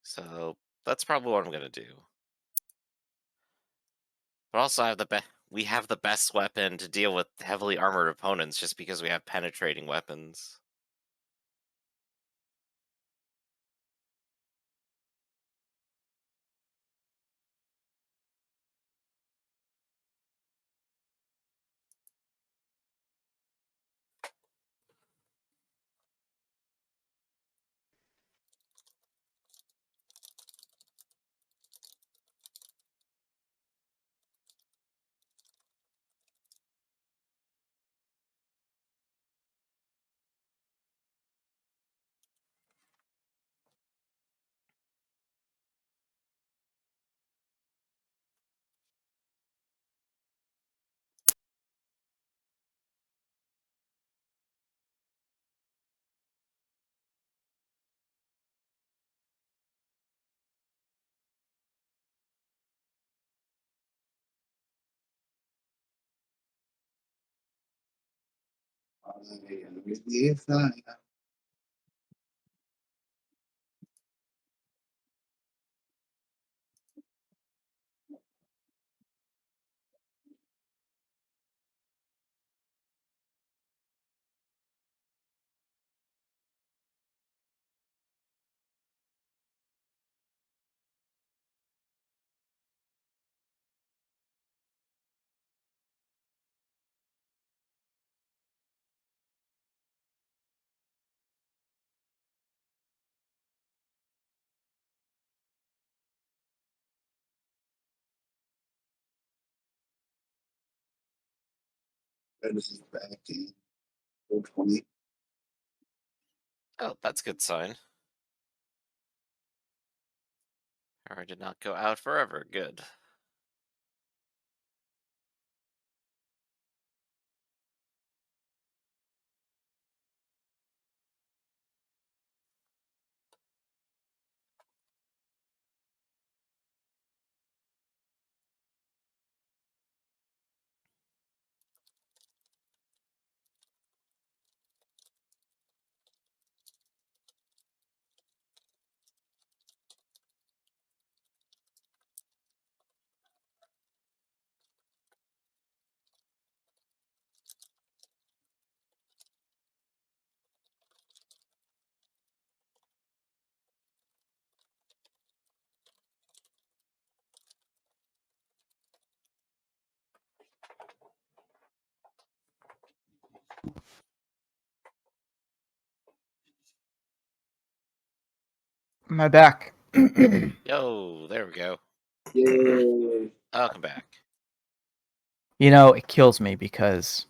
So that's probably what I'm gonna do. But also, I have we have the best weapon to deal with heavily armored opponents just because we have penetrating weapons. If not, this is back in 420. Oh, that's a good sign. Power did not go out forever. Good. My back. Yo, there we go. Yay. Welcome back. You know, it kills me because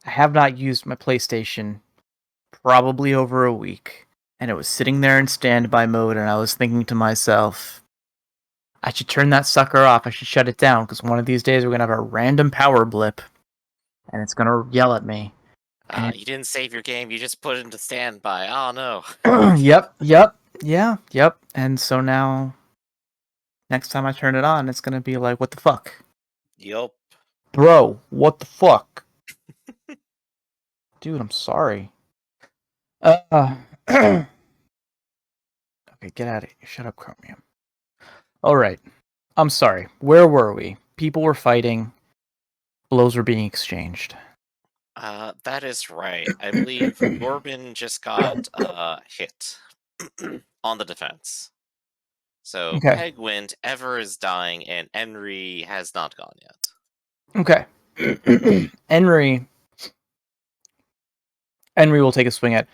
I have not used my PlayStation probably over a week, and it was sitting there in standby mode, and I was thinking to myself, I should turn that sucker off. I should shut it down, because one of these days we're going to have a random power blip, and it's going to yell at me. You didn't save your game, you just put it into standby. Oh no. Yep. And so now, next time I turn it on, it's going to be like, what the fuck? Yup. Bro, what the fuck? Dude, I'm sorry. Okay, get out of here. Shut up, Chromium. Alright. I'm sorry. Where were we? People were fighting. Blows were being exchanged. That is right. I believe Corbin just got hit on the defense. So Okay. Pegwind, Ever is dying, and Henry has not gone yet. Okay. Henry will take a swing at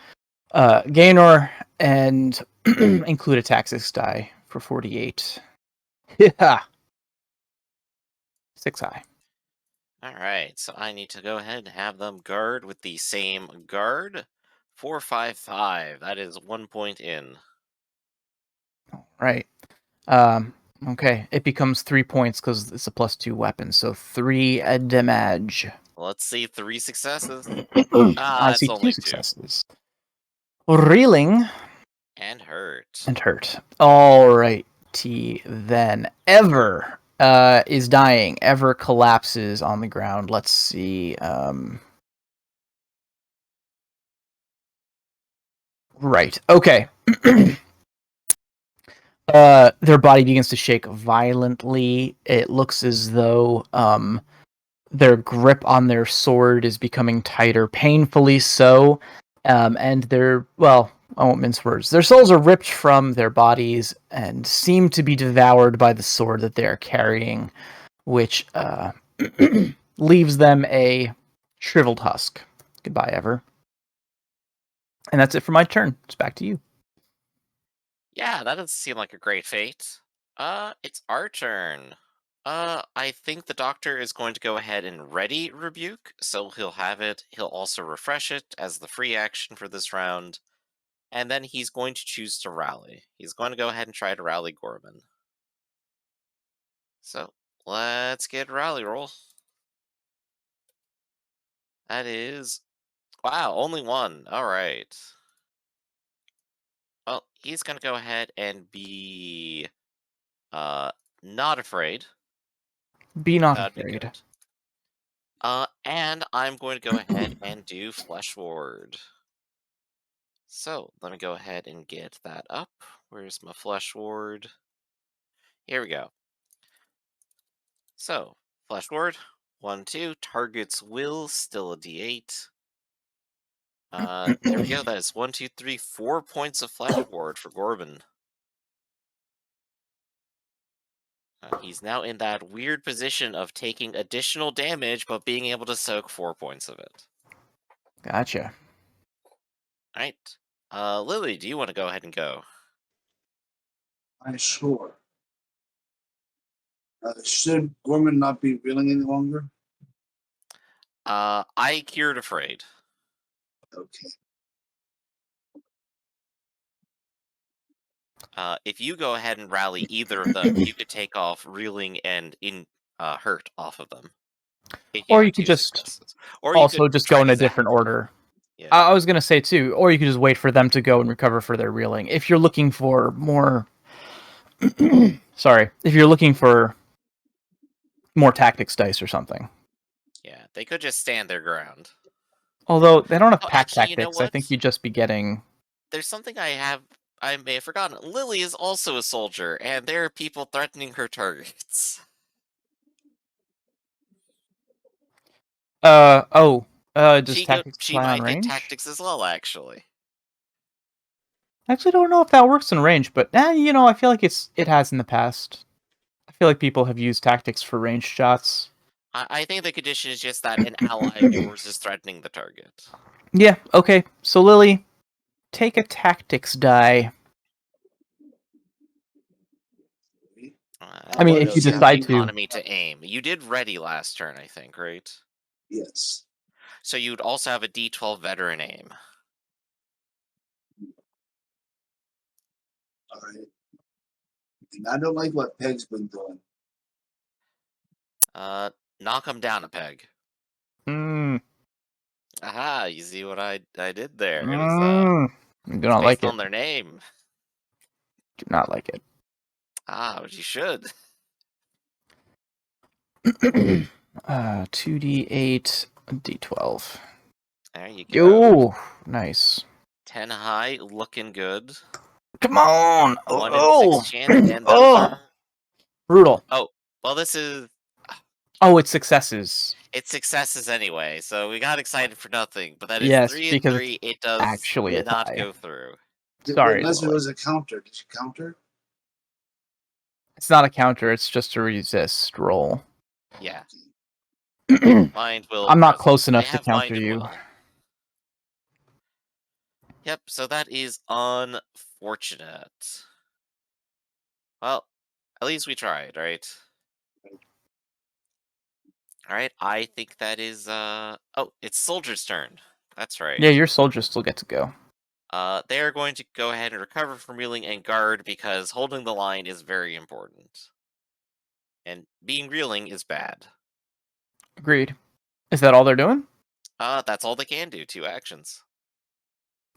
Gaynor and include a Taxis die for 48. Yeah. 6 high. Alright, so I need to go ahead and have them guard with the same guard. 455. That is 1 point in. Right. Okay. It becomes 3 points because it's a +2 weapon, so 3 damage. Let's see, 3 successes. I That's see only 2 2. successes. Reeling And hurt. and hurt. Alrighty then. Ever is dying. Ever collapses on the ground. Let's see. Right. Okay. Their body begins to shake violently. It looks as though their grip on their sword is becoming tighter, painfully so. And I won't mince words. Their souls are ripped from their bodies and seem to be devoured by the sword that they are carrying, which leaves them a shriveled husk. Goodbye, Ever. And that's it for my turn. It's back to you. Yeah, that doesn't seem like a great fate. It's our turn. I think the doctor is going to go ahead and ready Rebuke, so he'll have it. He'll also refresh it as the free action for this round. And then he's going to choose to rally. He's going to go ahead and try to rally Gorman. So, let's get rally roll. That is... Wow, only 1. Alright. Well, he's going to go ahead and be... not afraid. Be not That'd be afraid. good. And I'm going to go ahead and do Flesh Ward. So, let me go ahead and get that up. Where's my Flesh Ward? Here we go. So, Flesh Ward, 1, 2, target's will, still a d8. There we go, that is 1, 2, 3, 4 points of Flesh Ward for Gorban. He's now in that weird position of taking additional damage, but being able to soak 4 points of it. Gotcha. Alright. Lily, do you want to go ahead and go? I'm sure. Should Gorman not be reeling any longer? I cured Afraid. Okay. If you go ahead and rally either of them, you could take off Reeling and Hurt off of them. Or have you could 2 just successes. Or you also could just try go in to a zap different them. order. Yeah. I was going to say, too, or you could just wait for them to go and recover for their reeling. If you're looking for more... Sorry. If you're looking for more tactics dice or something. Yeah, they could just stand their ground. Although, they don't have Oh, pack actually, you know tactics. I what? think you'd just be getting... There's something I may have forgotten. Lily is also a soldier, and there are people threatening her targets. Does tactics She apply on might hit range? tactics as well, actually. I actually don't know if that works in range, but I feel like it has in the past. I feel like people have used tactics for ranged shots. I think the condition is just that an ally of yours is threatening the target. Yeah, okay. So Lily, take a tactics die. I mean, What if you else? Have the decide to, economy to aim. You did ready last turn, I think, right? Yes. So you'd also have a D12 veteran aim. All right. And I don't like what Peg's been doing. Knock him down a peg. mm, Aha, you see what I did there? It was do not like based it. on their name. Do not like it. Ah, but you should. 2d8, d12. There you go. Yo, nice. 10 high, looking good. Come on! 1 in 6 chance, and those oh, are... brutal. Oh, well, this is... Oh, it's successes. It's successes anyway, so we got excited for nothing. But that is Yes, 3 and because 3. It does actually a not tie. go through. Sorry, Unless it Lily. was a counter. Did you counter? It's not a counter. It's just a resist roll. Yeah. I'm Mind will. not present. close enough I to have counter mind and you. will. Yep, so that is unfortunate. Well, at least we tried, right? Alright, I think that is, Oh, it's Soldier's turn. That's right. Yeah, your soldiers still get to go. They are going to go ahead and recover from reeling and guard because holding the line is very important. And being reeling is bad. Agreed. Is that all they're doing? That's all they can do, 2 actions.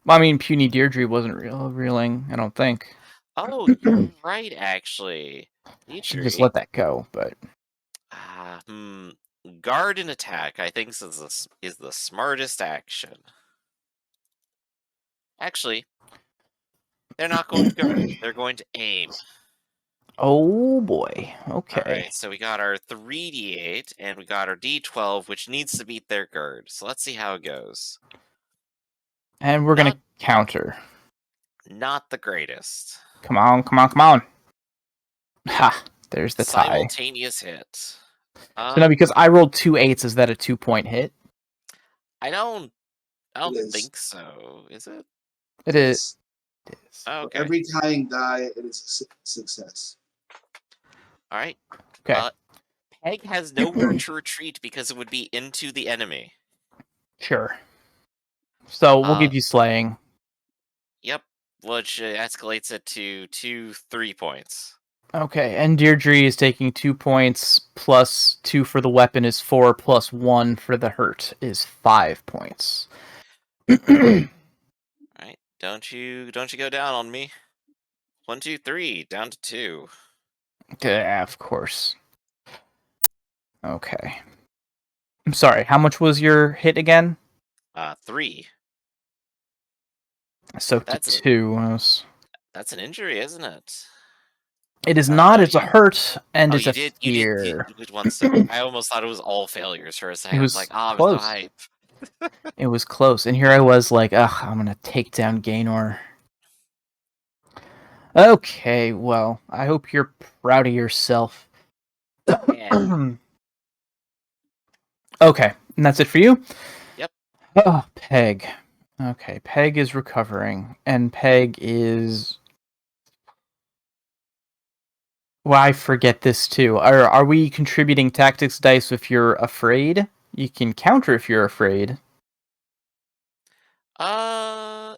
Well, I mean, Puny Deirdre wasn't reeling, I don't think. Oh, you're right, actually. I should just let that go, but... Guard and attack, I think, is the smartest action. Actually, they're not going to guard. They're going to aim. Oh, boy. Okay. Alright, so we got our 3d8, and we got our d12, which needs to beat their guard. So let's see how it goes. And we're going to counter. Not the greatest. Come on, come on, come on. Ha! There's the tie. Simultaneous hit. So now, because I rolled 2 8s, is that a 2-point hit? I don't is. think so. Is it? It is. It is. Oh, For okay. every tying die, it is a success. All right. Okay. Peg has nowhere to retreat because it would be into the enemy. Sure. So we'll give you slaying. Yep. Which escalates it to 3 points. Okay, and Deirdre is taking 2 points, plus 2 for the weapon is 4, plus 1 for the hurt is 5 points. Alright, don't you go down on me. 1, 2, 3, down to 2. Yeah, of course. Okay. I'm sorry, how much was your hit again? 3. So That's 2. That's an injury, isn't it? It is not, it's a hurt, and it's you a did fear. one second. I almost thought it was all failures for a second. It I was was like, I'm so close. hype. It was close, and here I was like, ugh, I'm gonna take down Gaynor. Okay, well, I hope you're proud of yourself. Yeah. Okay, and that's it for you? Yep. Oh, Peg. Okay, Peg is recovering, and Peg is... Well, I forget this too. Are we contributing tactics dice if you're afraid? You can counter if you're afraid. I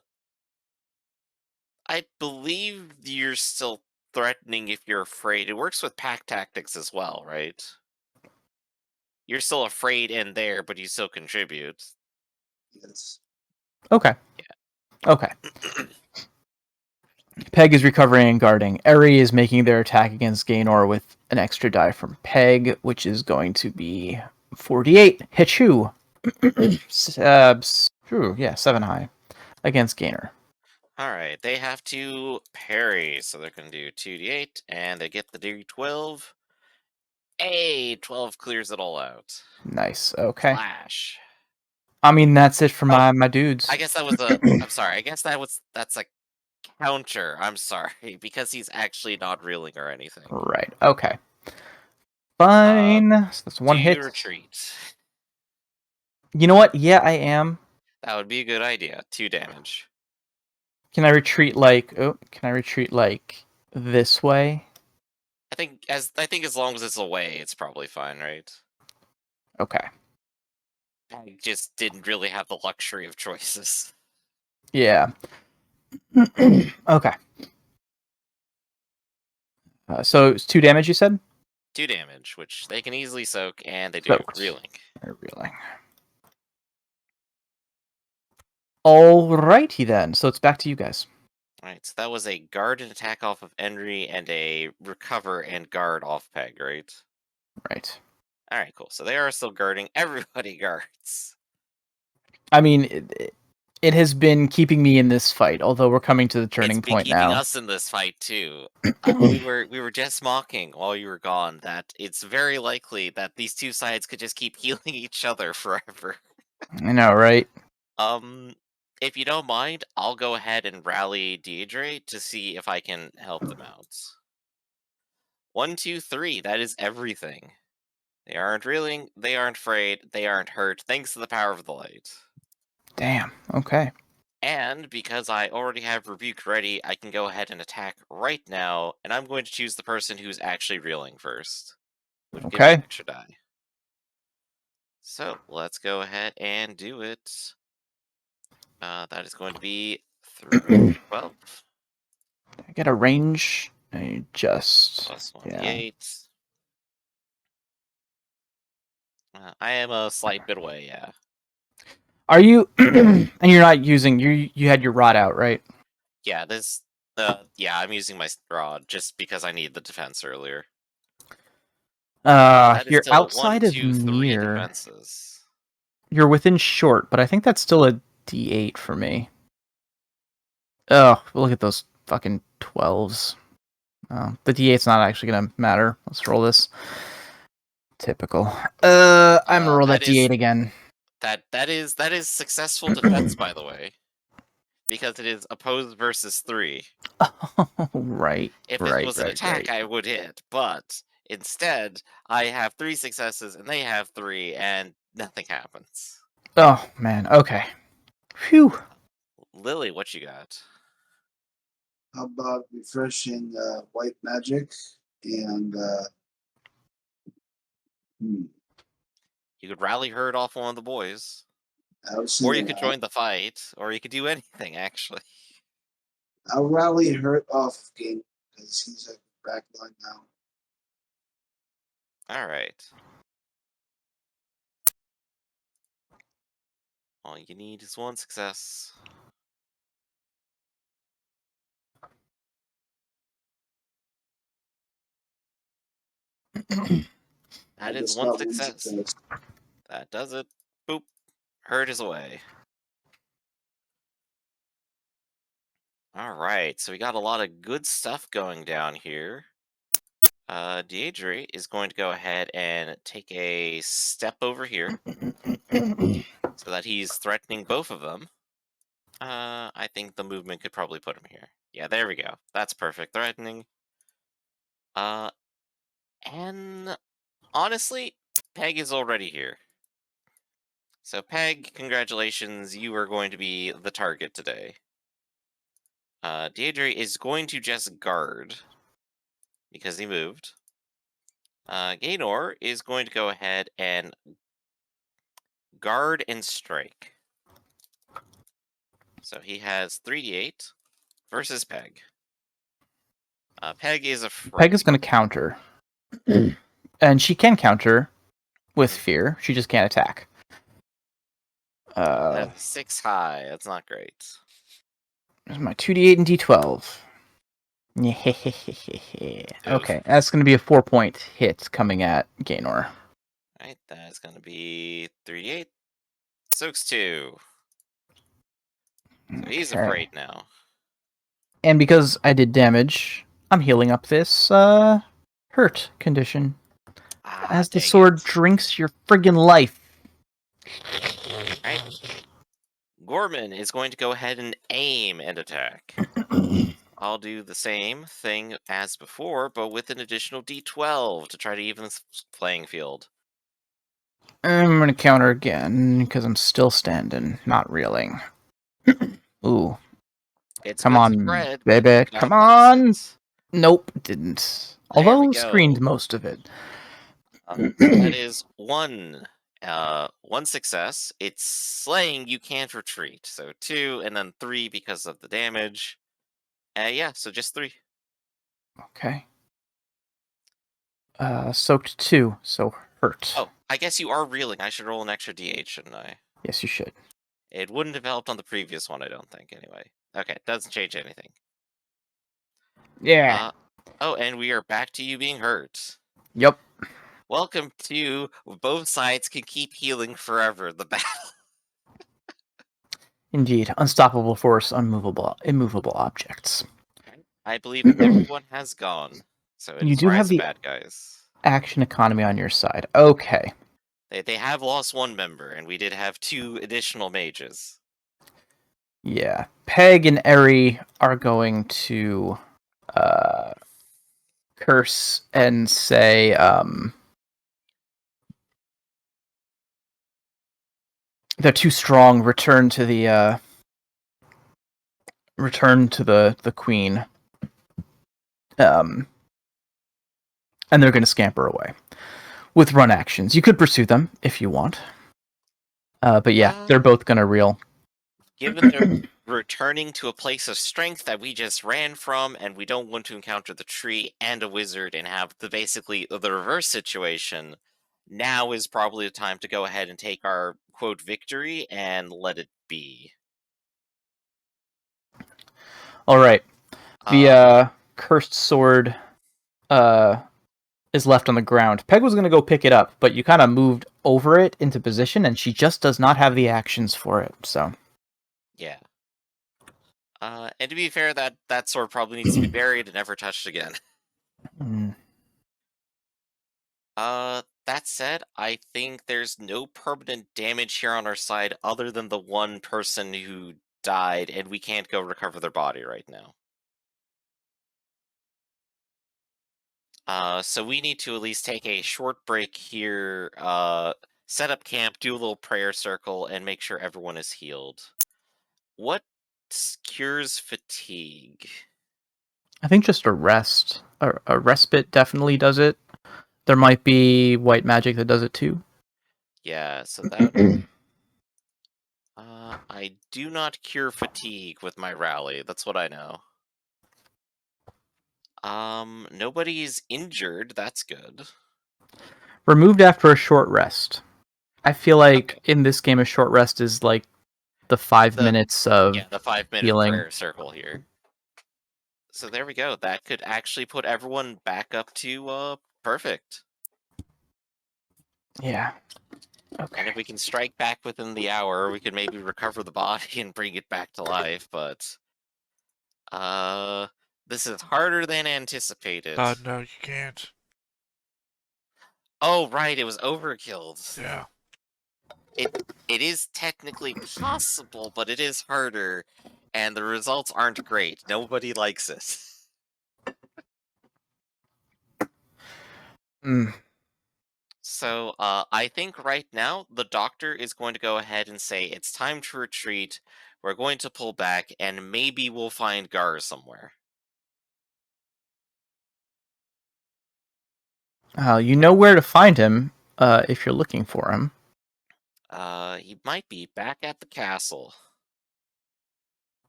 believe you're still threatening if you're afraid. It works with pack tactics as well, right? You're still afraid in there, but you still contribute. Yes. Okay. Yeah. Okay. Peg is recovering and guarding. Eri is making their attack against Gaynor with an extra die from Peg, which is going to be 48. Hit you. Yeah, 7 high against Gaynor. Alright, they have to parry, so they're going to do 2d8, and they get the d12. 12 clears it all out. Nice. Okay. Flash. I mean, that's it for my dudes. I guess that was I'm sorry. I guess that's a counter. I'm sorry, because he's actually not reeling or anything. Right. Okay. Fine. So that's 1 hit. You retreat? You know what? Yeah, I am. That would be a good idea. 2 damage. Can I retreat like... Oh, can I retreat like this way? I think as long as it's away, it's probably fine, right? Okay. I just didn't really have the luxury of choices. Yeah. Okay. So it's 2 damage, you said? 2 damage, which they can easily soak, and they do. Soaked. Reeling. Reeling. Alrighty then. So it's back to you guys. Alright, so that was a guard and attack off of Henry, and a recover and guard off Peg, right? Right. Alright, cool. So they are still guarding. Everybody guards. I mean, it has been keeping me in this fight, although we're coming to the turning It's been point keeping now. us in this fight too. We were just mocking while you were gone that it's very likely that these two sides could just keep healing each other forever. I know, right? If you don't mind, I'll go ahead and rally Deirdre to see if I can help them out. 1, 2, 3. That is everything. They aren't reeling. They aren't afraid. They aren't hurt. Thanks to the power of the light. Damn. Okay. And because I already have Rebuke ready, I can go ahead and attack right now, and I'm going to choose the person who's actually reeling first. Which gives me Okay. an extra die. So, let's go ahead and do it. That is going to be 3, 12. I get a range. I just... Plus 1, yeah. 8. I am a slight bit away, yeah. Are you... and you're not using... You had your rod out, right? Yeah, this... yeah, I'm using my rod just because I need the defense earlier. That is You're still outside 1, of 2, 3 near. defenses. You're within short, but I think that's still a D8 for me. Oh, look at those fucking 12s. Oh, the D8's not actually gonna matter. Let's roll this. Typical. I'm gonna roll that D8 again. That is successful defense, by the way. Because it is opposed versus 3. Oh, right. If it was an attack, I would hit, but instead, I have 3 successes and they have 3, and nothing happens. Oh, man. Okay. Phew. Lily, what you got? How about refreshing white magic and You could rally herd off one of the boys. or you could join the fight, or you could do anything, actually. I'll rally hurt off game because he's at the back line now. Alright. All you need is 1 success. That is 1 success. That does it. Boop. Herd is away. Alright, so we got a lot of good stuff going down here. Deirdre is going to go ahead and take a step over here so that he's threatening both of them. I think the movement could probably put him here. Yeah, there we go. That's perfect. Threatening. And honestly, Peg is already here. So Peg, congratulations, you are going to be the target today. Deirdre is going to just guard because he moved. Gaynor is going to go ahead and guard and strike. So he has 3d8 versus Peg. Peg is afraid. Peg is going to counter. And she can counter with fear. She just can't attack. That's 6 high. That's not great. There's my 2d8 and d12. Okay, that's going to be a 4-point hit coming at Gaynor. Alright, that's going to be 3d8. Soaks 2. So he's afraid now. And because I did damage, I'm healing up this hurt condition. As the sword drinks your friggin' life. Right. Gorman is going to go ahead and aim and attack. I'll do the same thing as before, but with an additional d12 to try to even this playing field. I'm going to counter again, because I'm still standing, not reeling. Ooh. It's Come good on, spread, baby. but Come on! Nope, didn't. There we Although go. screened most of it. That is one success. It's slaying, you can't retreat. So 2, and then 3 because of the damage. Yeah, so just 3. Okay. Soaked 2, so hurt. Oh, I guess you are reeling. I should roll an extra d8, shouldn't I? Yes, you should. It wouldn't have helped on the previous one, I don't think, anyway. Okay, doesn't change anything. Yeah. Oh, and we are back to you being hurt. Yep. Welcome to both sides can keep healing forever, the battle. Indeed. Unstoppable force, immovable objects. I believe everyone has gone. So You it's do have Rise of the Bad Guys. action economy on your side. Okay. They have lost 1 member, and we did have 2 additional mages. Yeah. Peg and Eri are going to curse and say, they're too strong. Return to the queen. And they're going to scamper away with run actions. You could pursue them if you want. But yeah, they're both going to reel. Given they're returning to a place of strength that we just ran from, and we don't want to encounter the tree and a wizard and have basically the reverse situation, now is probably the time to go ahead and take our, quote, victory and let it be. All right. The cursed sword is left on the ground. Peg was going to go pick it up, but you kind of moved over it into position, and she just does not have the actions for it. So, yeah. And to be fair, that sword probably needs to be buried and never touched again. That said, I think there's no permanent damage here on our side other than the one person who died, and we can't go recover their body right now. So we need to at least take a short break here, set up camp, do a little prayer circle, and make sure everyone is healed. What cures fatigue? I think just a rest. A respite definitely does it. There might be white magic that does it too. Yeah, so that... I do not cure fatigue with my rally, that's what I know. Nobody's injured, that's good. Removed after a short rest. I feel like in this game a short rest is like the 5 minutes of the 5-minute healing. prayer circle here. So there we go. That could actually put everyone back up to perfect. Yeah. Okay. And if we can strike back within the hour, we could maybe recover the body and bring it back to life, but this is harder than anticipated. No, you can't. Oh right, it was overkilled. Yeah. It is technically possible, but it is harder, and the results aren't great. Nobody likes it. So, I think right now, the doctor is going to go ahead and say, it's time to retreat, we're going to pull back, and maybe we'll find Gar somewhere. You know where to find him if you're looking for him. He might be back at the castle.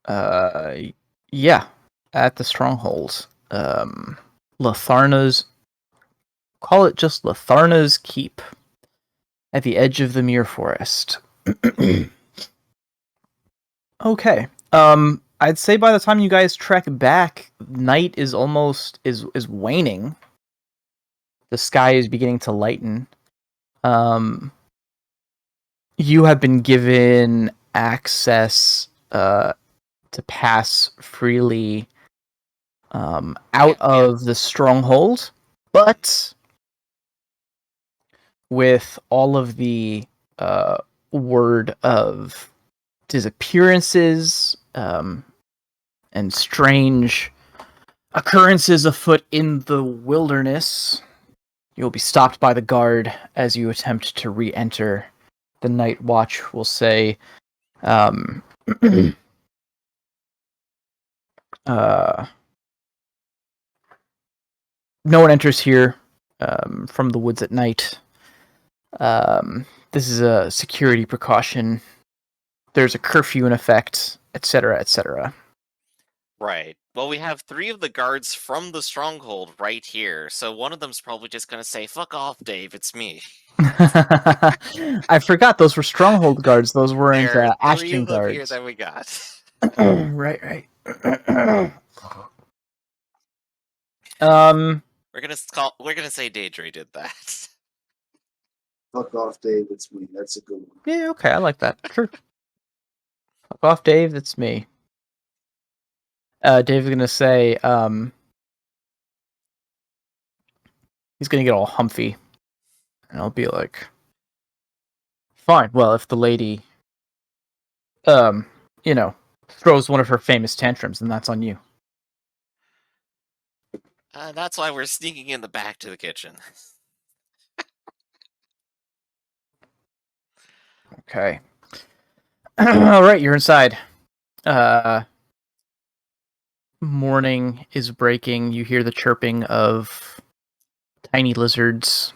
Yeah, at the stronghold. Latharna's... Call it just Latharna's Keep. At the edge of the Mere Forest. Okay. I'd say by the time you guys trek back, night is almost is waning. The sky is beginning to lighten. You have been given access to pass freely out of the stronghold, but with all of the word of disappearances and strange occurrences afoot in the wilderness, you'll be stopped by the guard as you attempt to re-enter. The Night Watch will say, no one enters here from the woods at night. This is a security precaution. There's a curfew in effect, etc., etc. Right. Well, we have 3 of the guards from the stronghold right here, so one of them's probably just gonna say, "Fuck off, Dave, it's me." I forgot those were stronghold guards. Those weren't There are 3 Ashton of them here guards. that we got. Right. We're gonna say Daedra did that. Fuck off, Dave. It's me. That's a good one. Yeah, okay, I like that. Sure. Fuck off, Dave. That's me. Dave's gonna say, he's gonna get all humpy, and I'll be like, "Fine. Well, if the lady, throws one of her famous tantrums, then that's on you." That's why we're sneaking in the back to the kitchen. Okay. All right, you're inside. Morning is breaking. You hear the chirping of tiny lizards.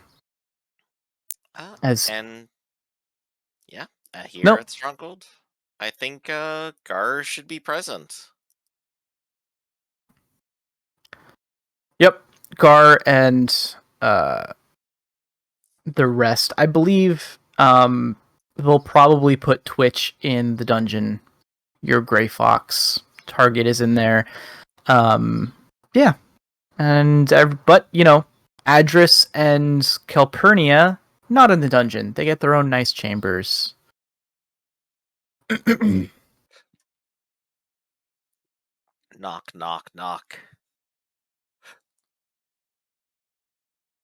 And yeah, here Nope. at Stronghold, I think Gar should be present. Yep, Gar and the rest. I believe they'll probably put Twitch in the dungeon. Your Gray Fox target is in there. Yeah, and but Adris and Calpurnia not in the dungeon. They get their own nice chambers. Knock, knock, knock.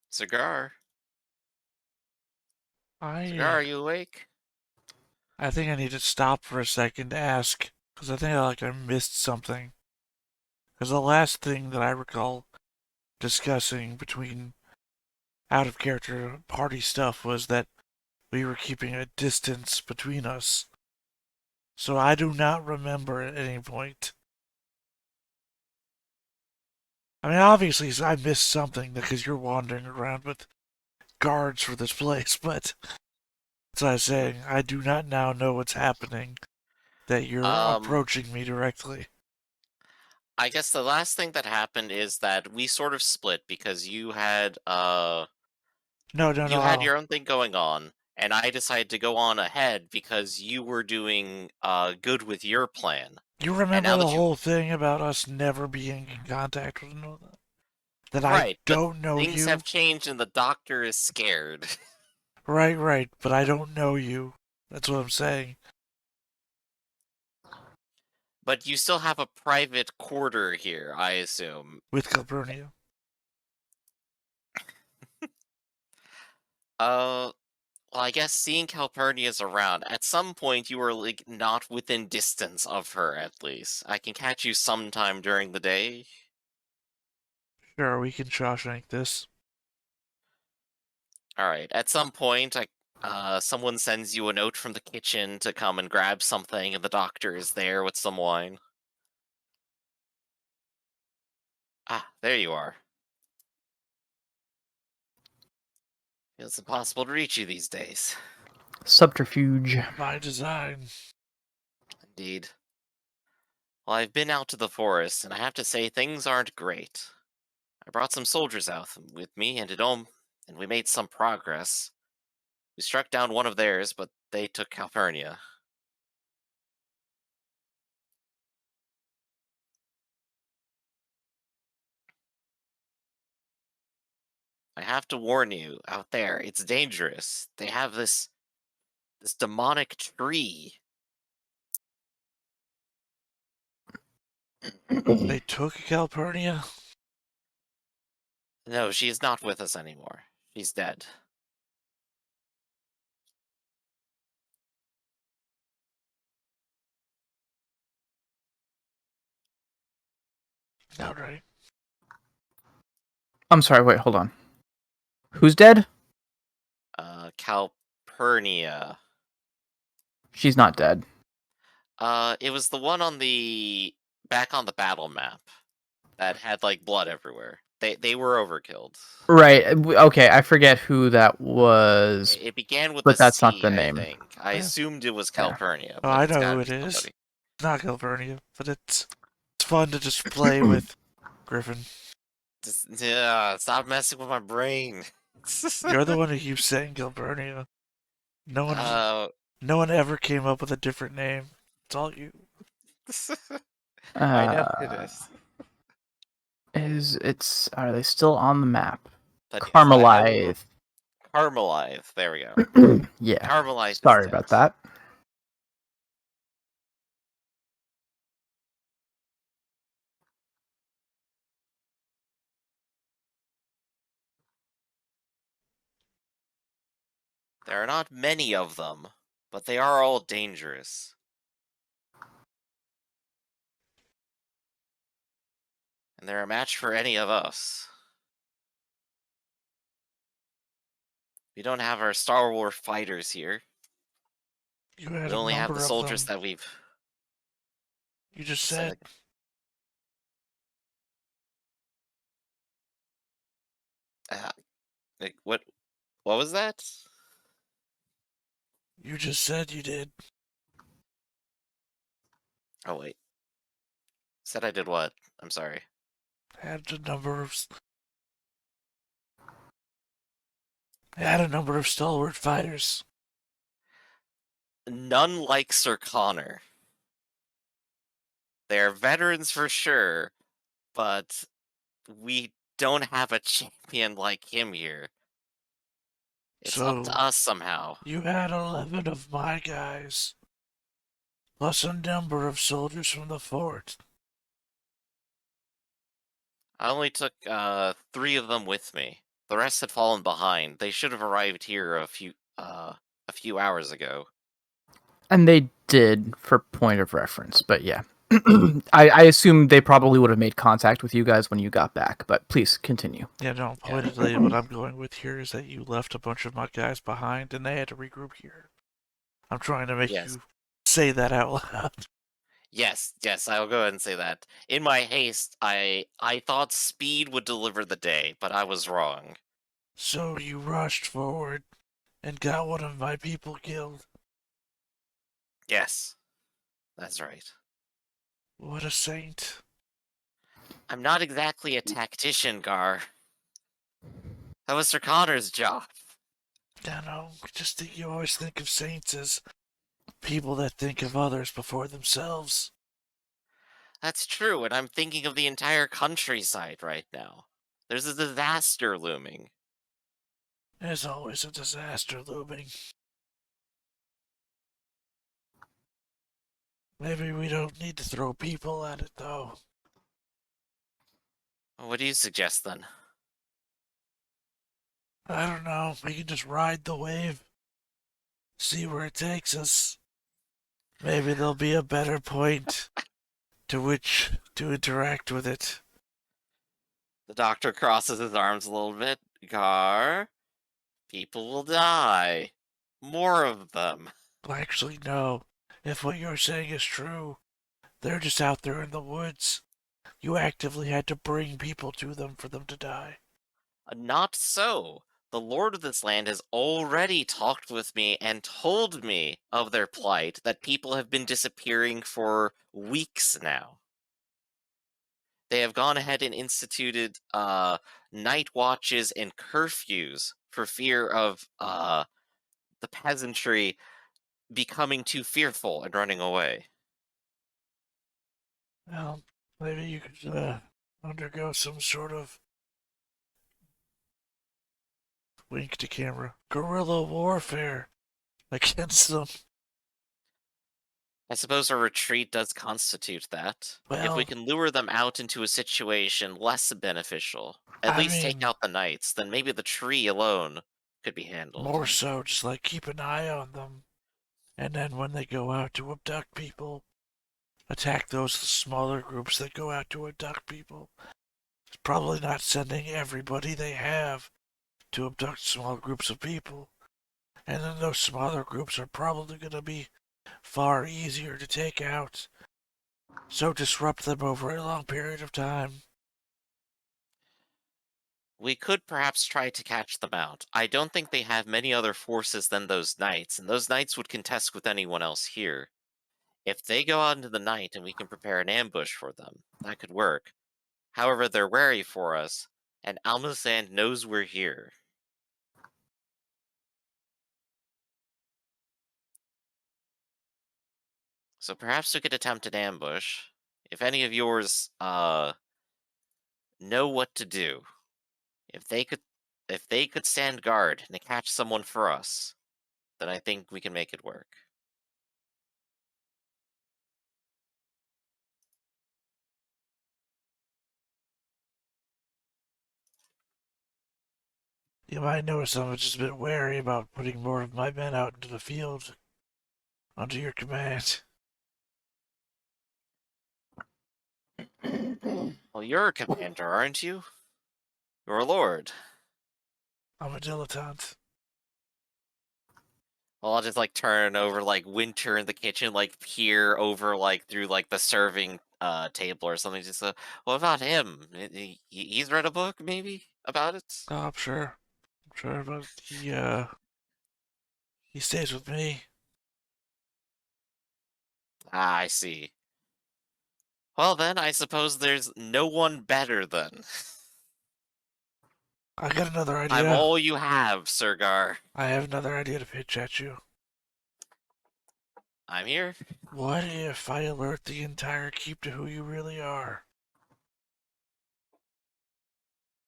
Cigar, are you awake? I think I need to stop for a second to ask, because I think I missed something. Because the last thing that I recall discussing between out-of-character party stuff was that we were keeping a distance between us. So I do not remember at any point. I mean, obviously I missed something because you're wandering around with guards for this place, but as I was saying, I do not now know what's happening that you're approaching me directly. I guess the last thing that happened is that we sort of split because you had No. had your own thing going on, and I decided to go on ahead because you were doing good with your plan. You remember the whole thing about us never being in contact with another? That right, I don't know things you? have changed and the doctor is scared. Right, but I don't know you. That's what I'm saying. But you still have a private quarter here, I assume. With Calpurnia. Well, I guess seeing Calpurnia's around, at some point you are, not within distance of her, at least. I can catch you sometime during the day. Sure, we can Shawshank this. Alright, at some point, someone sends you a note from the kitchen to come and grab something, and the doctor is there with some wine. Ah, there you are. It's impossible to reach you these days. Subterfuge. By design. Indeed. Well, I've been out to the forest, and I have to say things aren't great. I brought some soldiers out with me and and we made some progress. We struck down one of theirs, but they took Calpurnia. I have to warn you, out there, it's dangerous. They have this demonic tree. They took Calpurnia? No, she is not with us anymore. She's dead. Alright. I'm sorry, wait, hold on. Who's dead? Calpurnia. She's not dead. It was the one on back on the battle map that had, blood everywhere. They were overkilled. Right. Okay, I forget who that was, It began with but a that's not C, the I name. think. I Yeah. assumed it was Yeah. Calpurnia, Oh, but I it's know gotta who be it is. somebody. It's not Calpurnia, but it's fun to just play with Griffin. Stop messing with my brain. You're the one who keeps saying Calpurnia. No one ever came up with a different name. It's all you. I know it is. Are they still on the map? But yes, Carmelite. Carmelite. There we go. Yeah. Carmelite. Sorry about that. There are not many of them, but they are all dangerous. And they're a match for any of us. We don't have our Star Wars fighters here. You had We a only have number the of soldiers them. that we've. You just said. Like, what was that? You just said you did. Oh wait. Said I did what? I'm sorry. Had a number of. Had a number of stalwart fighters. None like Sir Connor. They're veterans for sure, but we don't have a champion like him here. It's up to us somehow. You had 11 of my guys, plus a number of soldiers from the fort. I only took 3 of them with me. The rest had fallen behind. They should have arrived here a few hours ago. And they did, for point of reference, but yeah. I assume they probably would have made contact with you guys when you got back, but please continue. Yeah, no, pointedly, what I'm going with here is that you left a bunch of my guys behind and they had to regroup here. I'm trying to make you say that out loud. Yes, I'll go ahead and say that. In my haste, I thought speed would deliver the day, but I was wrong. So you rushed forward and got one of my people killed. Yes, that's right. What a saint. I'm not exactly a tactician, Gar. That was Sir Connor's job. I know, you always think of saints as people that think of others before themselves. That's true, and I'm thinking of the entire countryside right now. There's a disaster looming. There's always a disaster looming. Maybe we don't need to throw people at it, though. What do you suggest, then? I don't know. We can just ride the wave. See where it takes us. Maybe there'll be a better point to which to interact with it. The doctor crosses his arms a little bit. Gar, people will die. More of them. Well, actually, no. If what you're saying is true, they're just out there in the woods. You actively had to bring people to them for them to die. Not so. The lord of this land has already talked with me and told me of their plight, that people have been disappearing for weeks now. They have gone ahead and instituted night watches and curfews for fear of the peasantry becoming too fearful and running away. Well, maybe you could undergo some sort of wink to camera guerrilla warfare against them. I suppose a retreat does constitute that. If Well, we can lure them out into a situation less beneficial, at least take out the knights, then maybe the tree alone could be handled. More so, just like keep an eye on them. And then when they go out to abduct people, attack those smaller groups that go out to abduct people. It's probably not sending everybody they have to abduct small groups of people. And then those smaller groups are probably going to be far easier to take out. So disrupt them over a long period of time. We could perhaps try to catch them out. I don't think they have many other forces than those knights, and those knights would contest with anyone else here. If they go out into the night and we can prepare an ambush for them, that could work. However, they're wary for us, and Almazand knows we're here. So perhaps we could attempt an ambush. If any of yours know what to do, if they could stand guard and catch someone for us, then I think we can make it work. You might notice I'm just a bit wary about putting more of my men out into the field under your command. Well, you're a commander, aren't you? You're a lord. I'm a dilettante. Well, I'll just like turn over like Winter in the kitchen, like peer over like through like the serving table or something. Just what about him? He's read a book maybe about it. Oh, I'm sure. I'm sure, but he stays with me. Ah, I see. Well then, I suppose there's no one better then. I got another idea. I'm all you have, Sirgar. I have another idea to pitch at you. I'm here. What if I alert the entire keep to who you really are?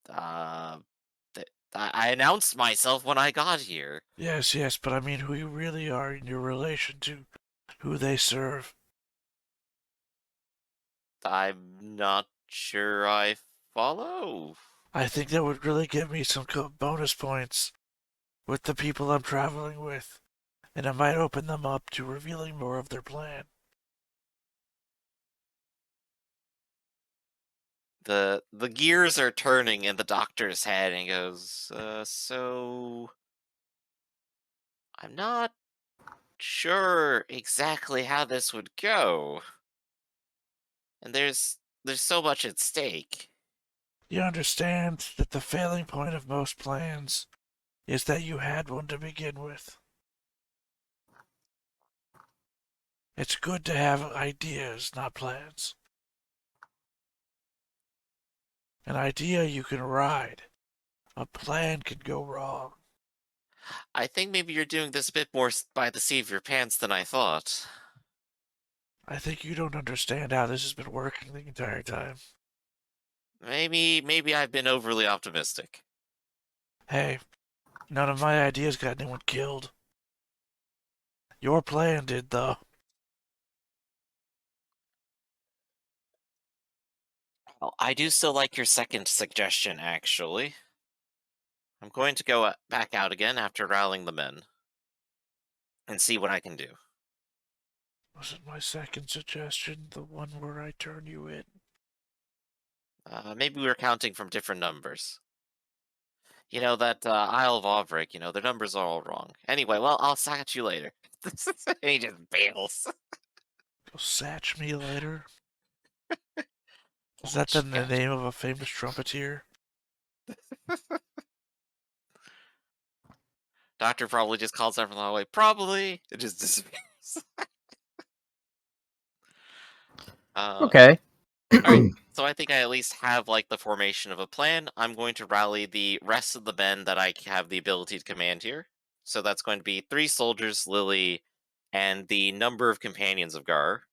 I announced myself when I got here. Yes, but I mean who you really are in your relation to who they serve. I'm not sure I follow. I think that would really give me some bonus points with the people I'm traveling with, and it might open them up to revealing more of their plan. The gears are turning in the doctor's head, and he goes, so I'm not sure exactly how this would go. And there's so much at stake. You understand that the failing point of most plans is that you had one to begin with. It's good to have ideas, not plans. An idea you can ride. A plan can go wrong. I think maybe you're doing this a bit more by the seat of your pants than I thought. I think you don't understand how this has been working the entire time. Maybe I've been overly optimistic. Hey, none of my ideas got anyone killed. Your plan did, though. Well, I do still like your second suggestion, actually. I'm going to go back out again after rallying the men and see what I can do. Wasn't my second suggestion the one where I turn you in? Maybe we were counting from different numbers. You know, that Isle of Avrik, the numbers are all wrong. Anyway, well, I'll sack at you later. And he just bails. You'll satch me later? Is that the name of a famous trumpeter? Doctor probably just calls out from the hallway. Probably. It just disappears. Okay. Alright, so I think I at least have, like, the formation of a plan. I'm going to rally the rest of the men that I have the ability to command here. So that's going to be 3 soldiers, Lily, and the number of companions of Gar.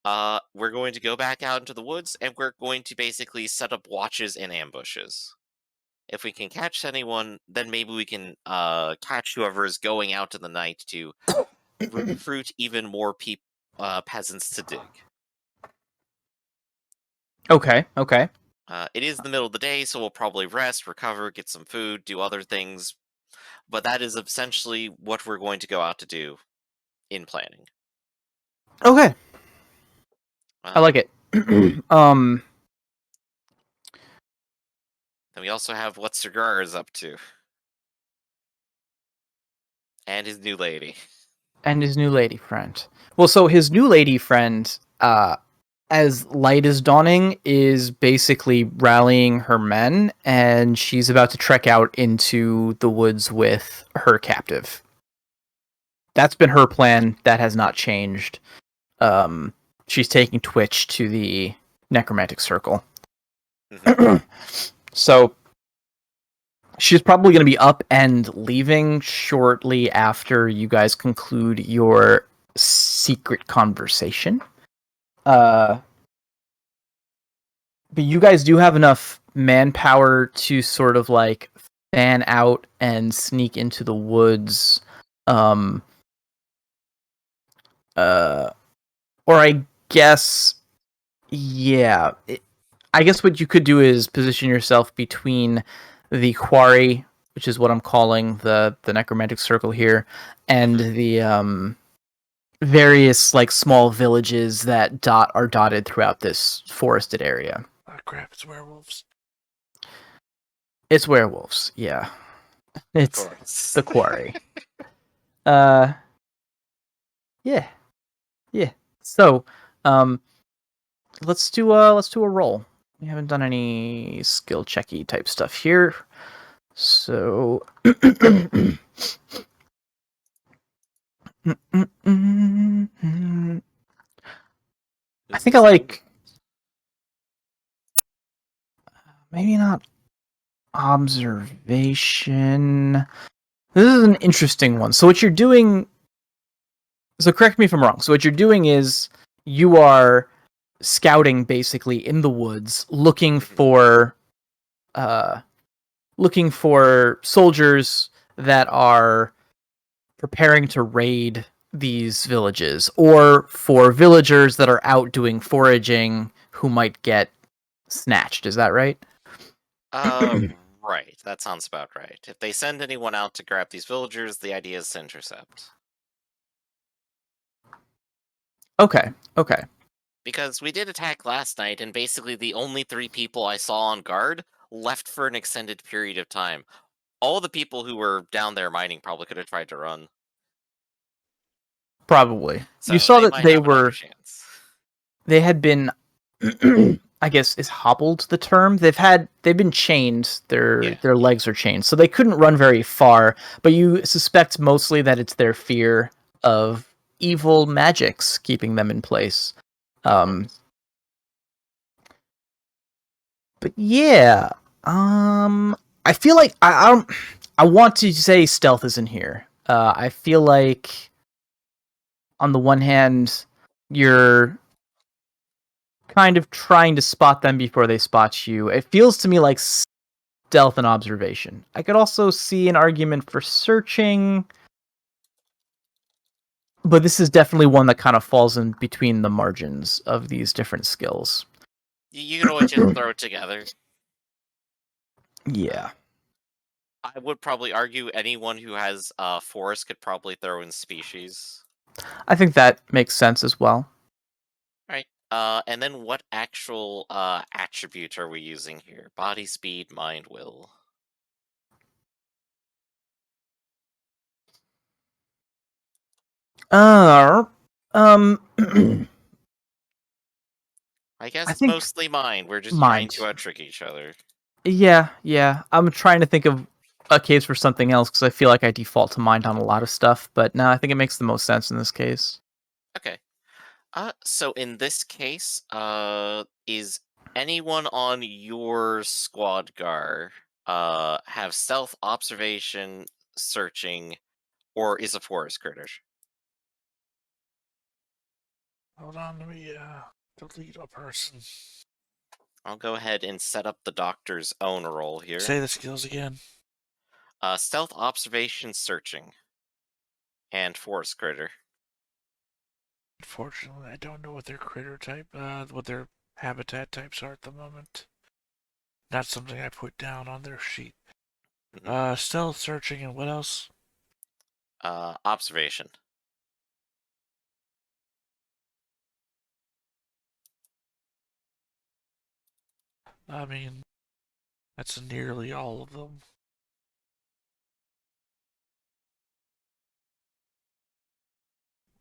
We're going to go back out into the woods, and we're going to basically set up watches and ambushes. If we can catch anyone, then maybe we can catch whoever is going out in the night to recruit even more peasants to dig. Okay. It is the middle of the day, so we'll probably rest, recover, get some food, do other things. But that is essentially what we're going to go out to do in planning. Okay. I like it. Then we also have what Sirgar is up to. And his new lady. And his new lady friend. Well, so his new lady friend as light is dawning, is basically rallying her men, and she's about to trek out into the woods with her captive. That's been her plan. That has not changed. She's taking Twitch to the necromantic circle. So she's probably going to be up and leaving shortly after you guys conclude your secret conversation. But you guys do have enough manpower to sort of like fan out and sneak into the woods. Or I guess, yeah. I guess what you could do is position yourself between the quarry, which is what I'm calling the necromantic circle here, and the various like small villages that are dotted throughout this forested area. Oh crap! It's werewolves. It's werewolves, yeah. It's Of course. the quarry. Yeah. So, let's do a roll. We haven't done any skill checky type stuff here. So I think I like maybe not observation. This is an interesting one. So what you're doing, so correct me if I'm wrong. So what you're doing is you are scouting basically in the woods, looking for soldiers that are preparing to raid these villages, or for villagers that are out doing foraging who might get snatched. Is that right? Right. That sounds about right. If they send anyone out to grab these villagers, the idea is to intercept. Okay. Because we did attack last night, and basically the only 3 people I saw on guard left for an extended period of time. All the people who were down there mining probably could have tried to run. Probably. So You saw they that might have another chance. they had been I guess is hobbled the term. They've been chained. Their legs are chained, so they couldn't run very far. But you suspect mostly that it's their fear of evil magics keeping them in place. But yeah, I feel like I want to say stealth is in here. I feel like on the one hand, you're kind of trying to spot them before they spot you. It feels to me like stealth and observation. I could also see an argument for searching, but this is definitely one that kind of falls in between the margins of these different skills. You can always just throw it together. Yeah. I would probably argue anyone who has forest could probably throw in species. I think that makes sense as well. Right. And then what actual attribute are we using here? Body, speed, mind, will. Um I guess I it's think mostly mind. We're just trying mind. to out-trick each other. Yeah. I'm trying to think of a case for something else because I feel like I default to mind on a lot of stuff, but no, I think it makes the most sense in this case. Okay. So in this case, is anyone on your squad Gar have stealth, observation, searching, or is a forest critter? Hold on, let me delete a person. I'll go ahead and set up the doctor's own role here. Say the skills again. Stealth, observation, searching, and forest critter. Unfortunately, I don't know what their critter type, what their habitat types are at the moment. Not something I put down on their sheet. Stealth, searching, and what else? Observation. I mean, that's nearly all of them.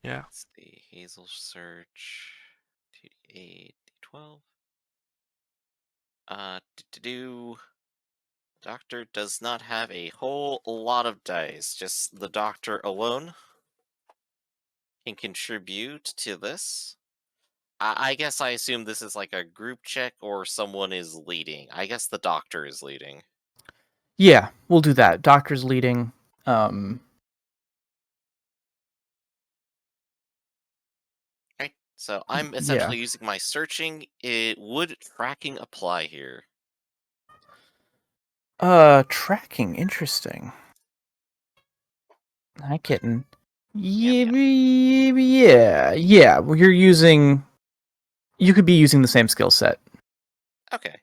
Yeah. Let's see. Hazel search. 2d8, d12. Do Doctor does not have a whole lot of dice. Just the Doctor alone can contribute to this. I guess I assume this is like a group check or someone is leading. I guess the Doctor is leading. Yeah, we'll do that. Doctor's leading. Right. So I'm essentially using my searching. Would tracking apply here? Tracking. Interesting. Hi, kitten. Yep, Yeah. Well, you could be using the same skill set. Okay.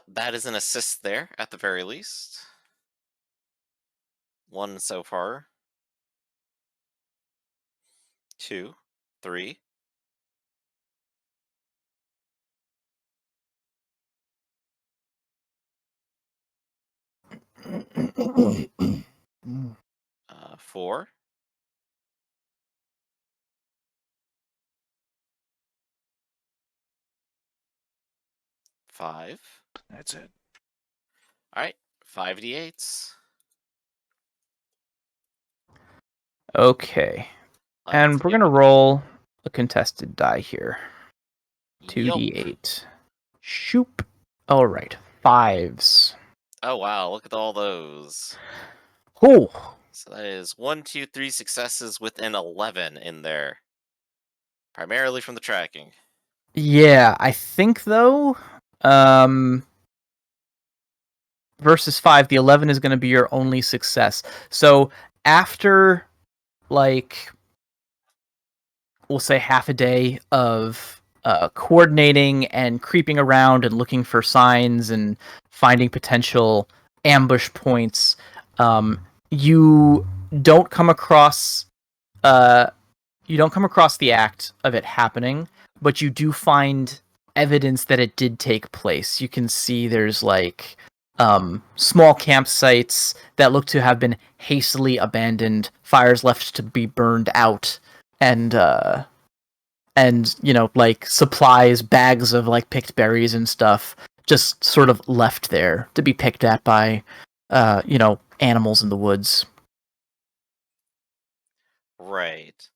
That is an assist there, at the very least. One so far. 2, 3. Mm. 4. 5. That's it. Alright, 5d8s. Okay. And Let's we're get gonna roll a contested die here. Yup. 2d8. Shoop. All right. 5s. Oh wow, look at all those. Oh. So that is 1, 2, 3 successes with an 11 in there. Primarily from the tracking. Yeah, I think though, versus 5, the 11 is going to be your only success. So after, like, we'll say half a day of coordinating and creeping around and looking for signs and finding potential ambush points, you don't come across the act of it happening, but you do find evidence that it did take place. You can see there's like small campsites that look to have been hastily abandoned, fires left to be burned out, and like supplies, bags of like picked berries and stuff just sort of left there to be picked at by animals in the woods. Right.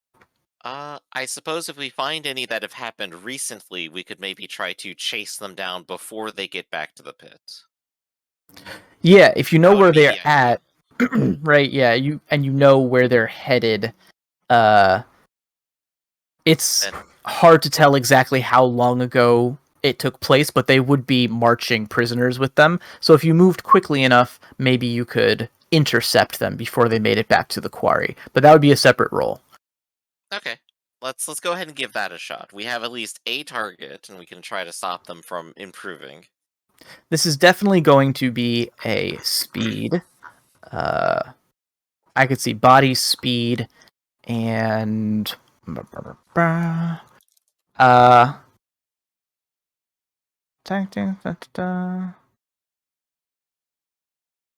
I suppose if we find any that have happened recently, we could maybe try to chase them down before they get back to the pit. Yeah, if you know That would where be they're the idea. at, right? Yeah, you know where they're headed. It's And hard to tell exactly how long ago it took place, but they would be marching prisoners with them. So if you moved quickly enough, maybe you could intercept them before they made it back to the quarry. But that would be a separate roll. okay, let's go ahead and give that a shot. We have at least a target, and we can try to stop them from improving. This is definitely going to be a speed. I could see body speed and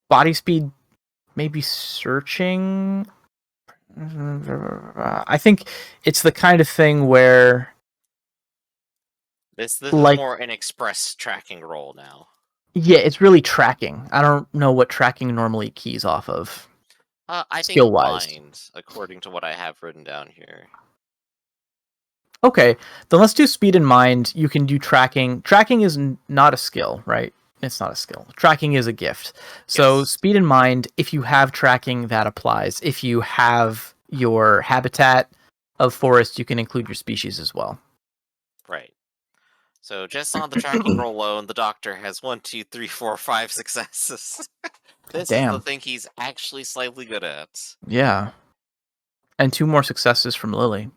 body speed, maybe searching. I think it's the kind of thing where This is like more an express tracking roll now. yeah, it's really tracking. I don't know what tracking normally keys off of. I think Skill-wise. mind, according to what I have written down here. Okay, then let's do speed in mind. You can do tracking. Tracking is not a skill, right? It's not a skill. Tracking is a gift. So Yes. speed in mind, if you have tracking, that applies. If you have your habitat of forest, you can include your species as well. Right. So just on the tracking roll alone, the Doctor has 1, 2, 3, 4, 5 successes. This is the Damn. thing he's actually slightly good at. Yeah. And 2 more successes from Lily.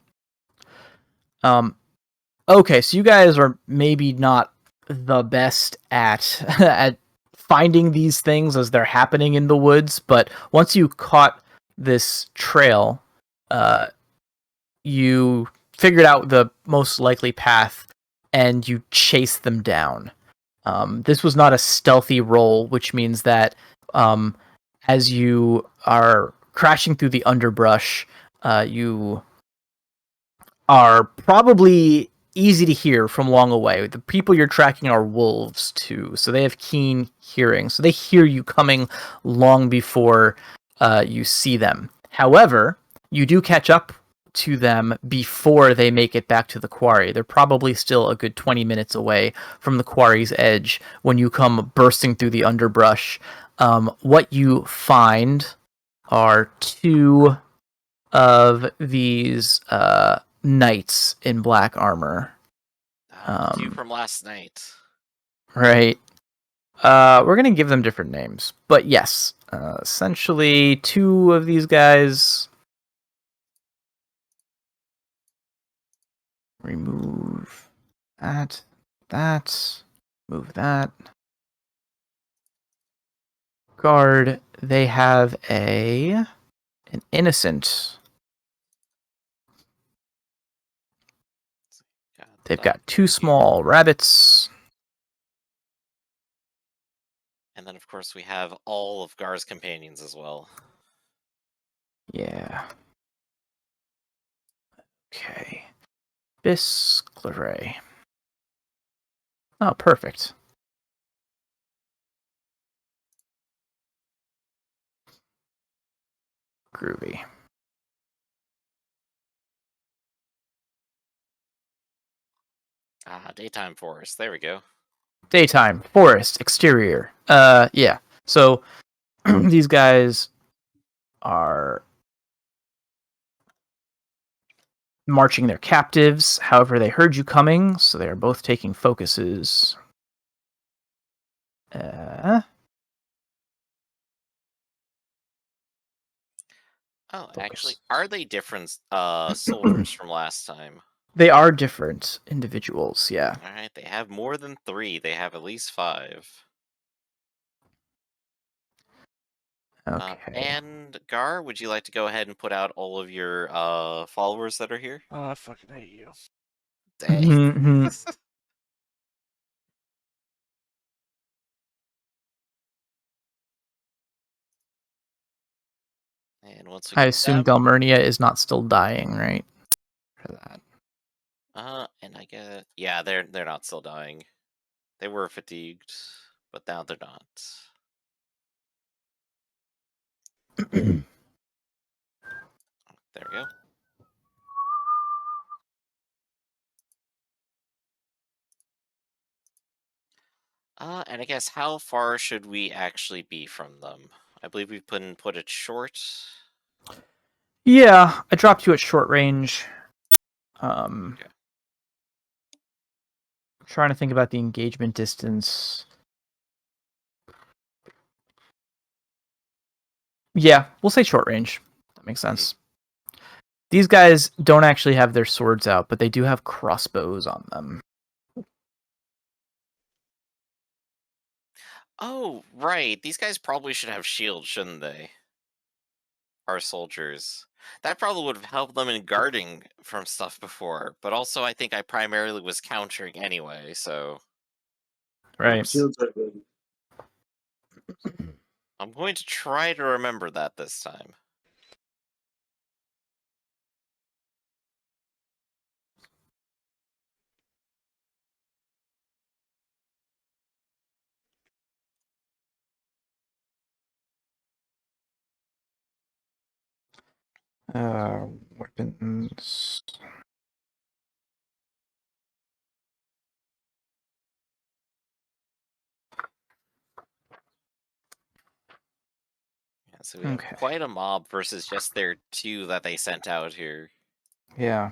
Okay, so you guys are maybe not the best at at finding these things as they're happening in the woods, but once you caught this trail, you figured out the most likely path and you chased them down. This was not a stealthy roll, which means that as you are crashing through the underbrush, you are probably easy to hear from long away. The people you're tracking are wolves too, so they have keen hearing. So they hear you coming long before you see them. However, you do catch up to them before they make it back to the quarry. They're probably still a good 20 minutes away from the quarry's edge when you come bursting through the underbrush. What you find are two of these knights in black armor. Two from last night. Right. We're gonna give them different names, but yes, essentially two of these guys. Remove that, move that. Guard. They have an innocent. They've got two small rabbits. And then, of course, we have all of Gar's companions as well. Yeah. Okay. Bisclere. Oh, perfect. Groovy. Daytime forest. There we go. Daytime, forest, exterior. Yeah. So these guys are marching their captives. However, they heard you coming, so they are both taking focuses. Oh, Focus. actually, are they different soldiers from last time? They are different individuals, yeah. All right, they have more than 3. They have at least 5. Okay. And Gar, would you like to go ahead and put out all of your followers that are here? Oh, I fucking hate you. Dang. Mhm. And once we I get assume them, Delmernia is not still dying, right? For that. and I get yeah, they're not still dying. They were fatigued, but now they're not. There we go. And I guess how far should we actually be from them? I believe we've put it short. Yeah, I dropped you at short range. Okay. Trying to think about the engagement distance. Yeah, we'll say short range. That makes sense. These guys don't actually have their swords out, but they do have crossbows on them. Oh, right. These guys probably should have shields, shouldn't they? Our soldiers. That probably would have helped them in guarding from stuff before, but also I think I primarily was countering anyway, so Right. Shields are good. I'm going to try to remember that this time. Weapons. Yeah, so we have Okay. quite a mob versus just their 2 that they sent out here. Yeah.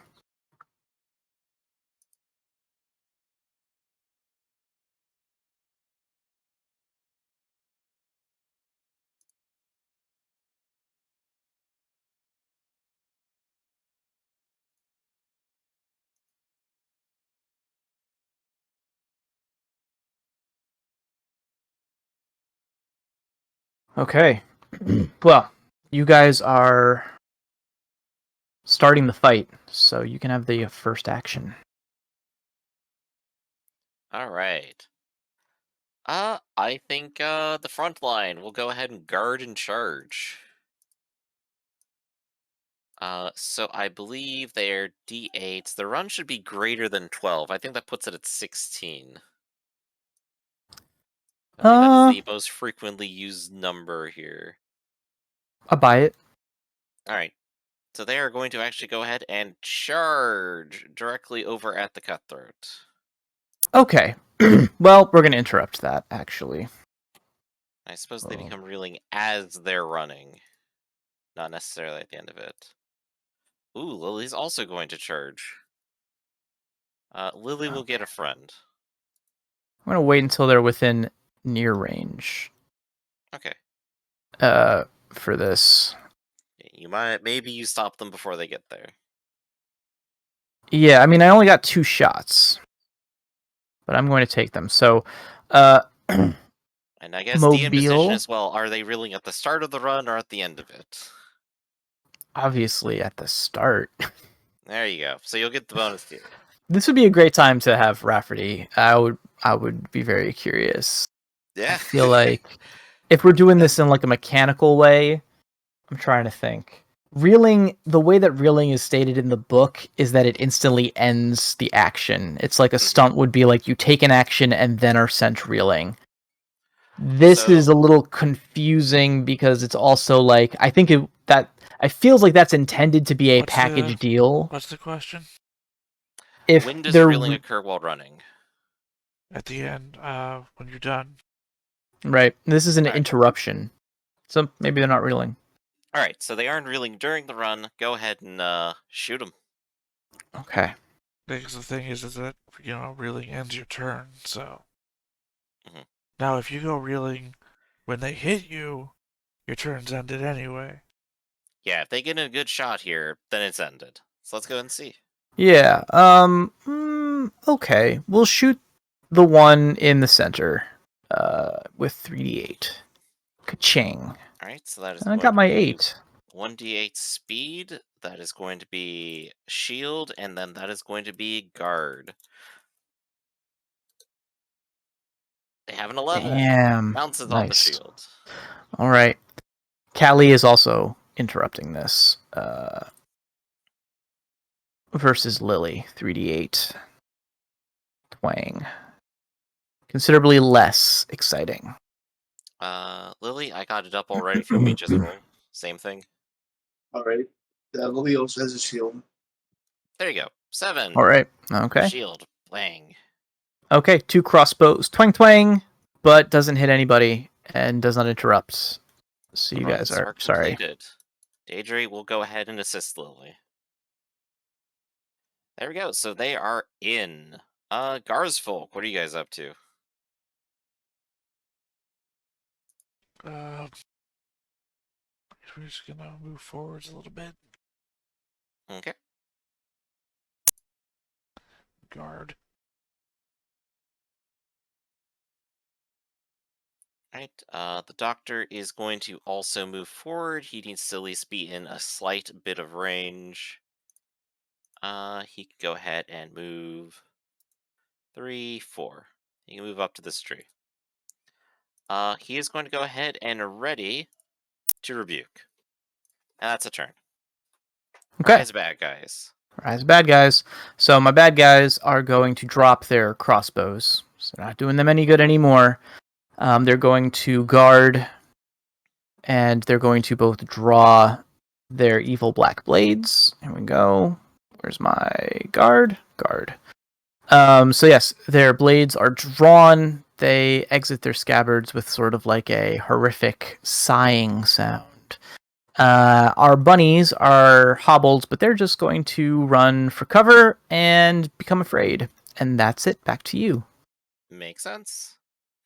Okay. Well, you guys are starting the fight, so you can have the first action. All right. I think the front line will go ahead and guard and charge. So I believe they're D8s. The run should be greater than 12. I think that puts it at 16. I believe that is the most frequently used number here. I'll buy it. Alright. So they are going to actually go ahead and charge directly over at the cutthroat. Okay. Well, we're gonna interrupt that, actually. I suppose they Oh. become reeling as they're running. Not necessarily at the end of it. Ooh, Lily's also going to charge. Lily will get a friend. I'm gonna wait until they're within near range. Okay. For this. Maybe you stop them before they get there. Yeah, I mean, I only got 2 shots, but I'm going to take them. So, And I guess DM decision Mobile, as well. Are they reeling at the start of the run or at the end of it? obviously at the start. There you go. So you'll get the bonus deal. This would be a great time to have Rafferty. I would be very curious. Yeah. I feel like if we're doing this in like a mechanical way, I'm trying to think. Reeling, the way that reeling is stated in the book is that it instantly ends the action. It's like a stunt would be like you take an action and then are sent reeling. This is a little confusing because it's also like I think it feels like that's intended to be a package deal. What's the question? If when does they're reeling occur while running? At the end, when you're done. right, this is an Right. interruption, so maybe they're not reeling. All right, so they aren't reeling during the run. Go ahead and shoot them. Okay. Because the thing is that, reeling ends your turn, so. Mhm. Now, if you go reeling when they hit you, your turn's ended anyway. Yeah, if they get a good shot here, then it's ended. So let's go and see. Yeah. Okay. We'll shoot the one in the center. With 3d8. Ka-ching. All right, so that is. I got my 8. 1d8 speed. That is going to be shield, and then that is going to be guard. They have an 11. Damn. Bounces Nice. off the shield. All right. Callie is also interrupting this. Versus Lily, 3d8. Twang. Considerably less exciting. Lily, I got it up already. If you want me to just roll, same thing. All right. Lily also has a shield. There you go. 7. All right. Okay. Shield. Bang. Okay. 2 crossbows. Twang twang. But doesn't hit anybody and does not interrupt. So you guys are sorry. Completed. Daedry will go ahead and assist Lily. There we go. So they are in. Garsfolk, what are you guys up to? We're just gonna move forwards a little bit. Okay. Guard. Right. The doctor is going to also move forward. He needs to at least be in a slight bit of range. He can go ahead and move 3, 4. He can move up to this tree. He is going to go ahead and ready to rebuke. And that's a turn. Okay. Rise, bad guys. Rise, bad guys. So my bad guys are going to drop their crossbows. So they're not doing them any good anymore. They're going to guard, and they're going to both draw their evil black blades. Here we go. Where's my guard? Guard. So yes, their blades are drawn. They exit their scabbards with sort of like a horrific sighing sound. Our bunnies are hobbled, but they're just going to run for cover and become afraid. And that's it. Back to you. Makes sense.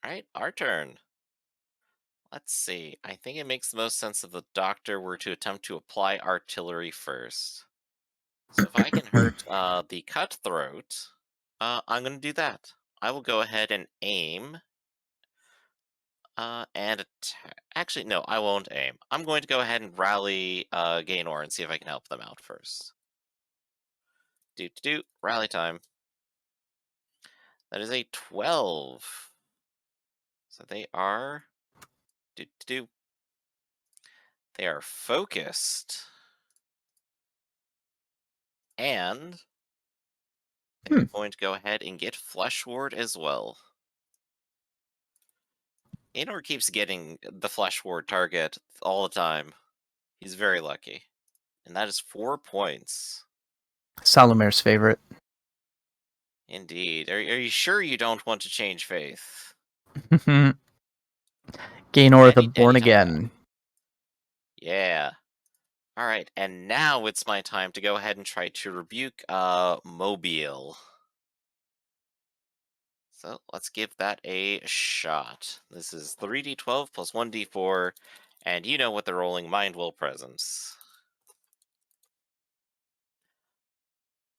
Alright, our turn. Let's see. I think it makes the most sense if the doctor were to attempt to apply artillery first. So if I can hurt the cutthroat, I'm going to do that. I will go ahead and aim. And attack. Actually, no, I won't aim. I'm going to go ahead and rally Gaynor and see if I can help them out first. Rally time. That is a 12. So they are. They are focused. And they're going to go ahead and get Flesh Ward as well. Anor keeps getting the Flesh Ward target all the time. He's very lucky. And that is 4 points. Salomir's favorite. Indeed. Are you sure you don't want to change faith? Gaynor the Any Born time. Again. Yeah. Alright, and now it's my time to go ahead and try to rebuke Mobile. So let's give that a shot. This is 3d12 plus 1d4, and you know what the rolling Mind Will Presence.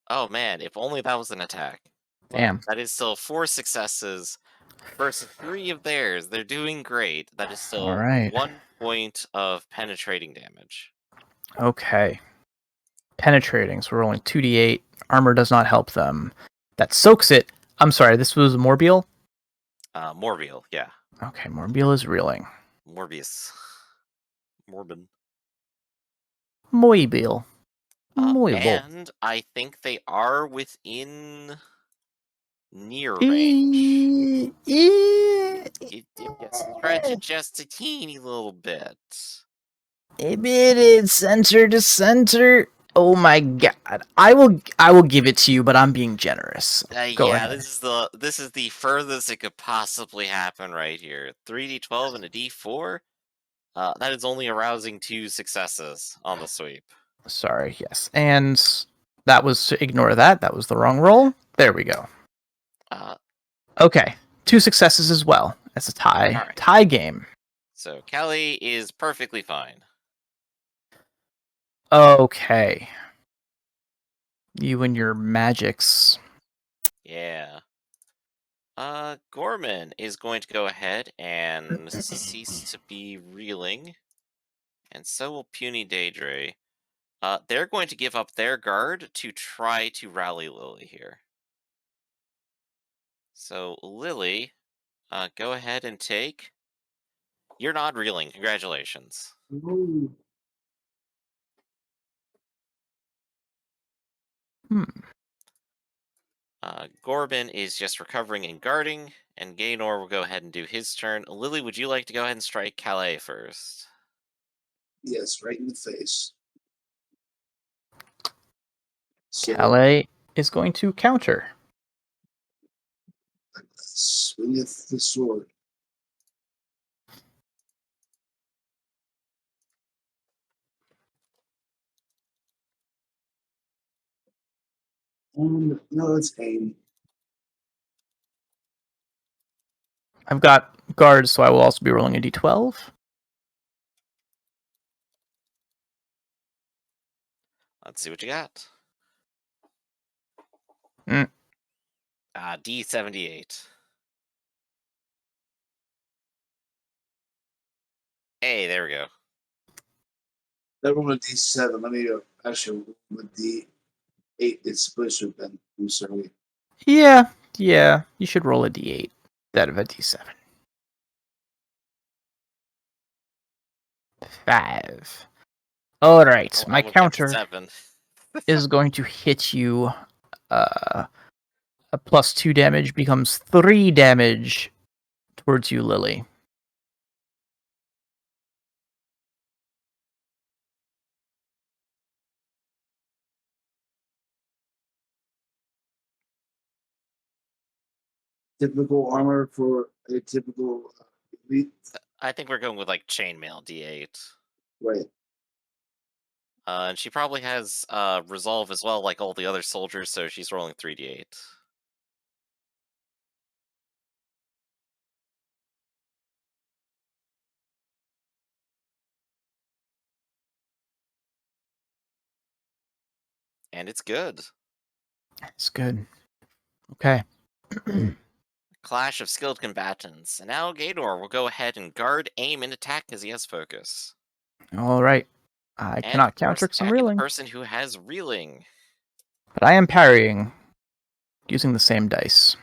Oh man, if only that was an attack. But Damn. that is still 4 successes versus 3 of theirs. They're doing great. That is still Alright. 1 point of penetrating damage. Okay. Penetrating, so we're rolling 2d8. Armor does not help them. That soaks it. I'm sorry, this was Morbiel? Morbiel, yeah. Okay, Morbiel is reeling. Morbius. Morbin. Moibiel. Moibiel. And I think they are within near range. Yes, stretch it just a teeny little bit. It's center to center. Oh my god. I will give it to you, but I'm being generous. Go Yeah, ahead. this is the furthest it could possibly happen right here. 3d12 and a d4. That is only arousing 2 successes on the sweep. Sorry, yes. And that was, ignore that. That was the wrong roll. There we go. Okay. 2 successes as well. That's a tie. All right. Tie game. So Kelly is perfectly fine. Okay. You and your magics. Yeah. Gorman is going to go ahead and cease to be reeling. And so will Puny Daedre. They're going to give up their guard to try to rally Lily here. So, Lily, go ahead and take... You're not reeling. Congratulations. Ooh. Gorban is just recovering and guarding, and Gaynor will go ahead and do his turn. Lily, would you like to go ahead and strike Calais first? Yes, right in the face. So, Calais is going to counter. swingeth the sword. No, let's aim. I've got guards, so I will also be rolling a d12. Let's see what you got. Mm. D78. Hey, there we go. That roll a D7. Let me actually roll a D8. It's supposed to have been. I'm sorry. Yeah. You should roll a d8 instead of a d7. 5. All right, my Almost got to counter 7. is going to hit you. A plus 2 damage becomes 3 damage towards you, Lily. Typical armor for a typical elite. I think we're going with like chainmail D8. Right. And she probably has resolve as well, like all the other soldiers, so she's rolling 3d8. And it's good. It's good. Okay. Clash of skilled combatants. And now Gaynor will go ahead and guard, aim, and attack because he has focus. All right. I And cannot of course, counter because I'm attacking the reeling, person who has reeling. but I am parrying using the same dice.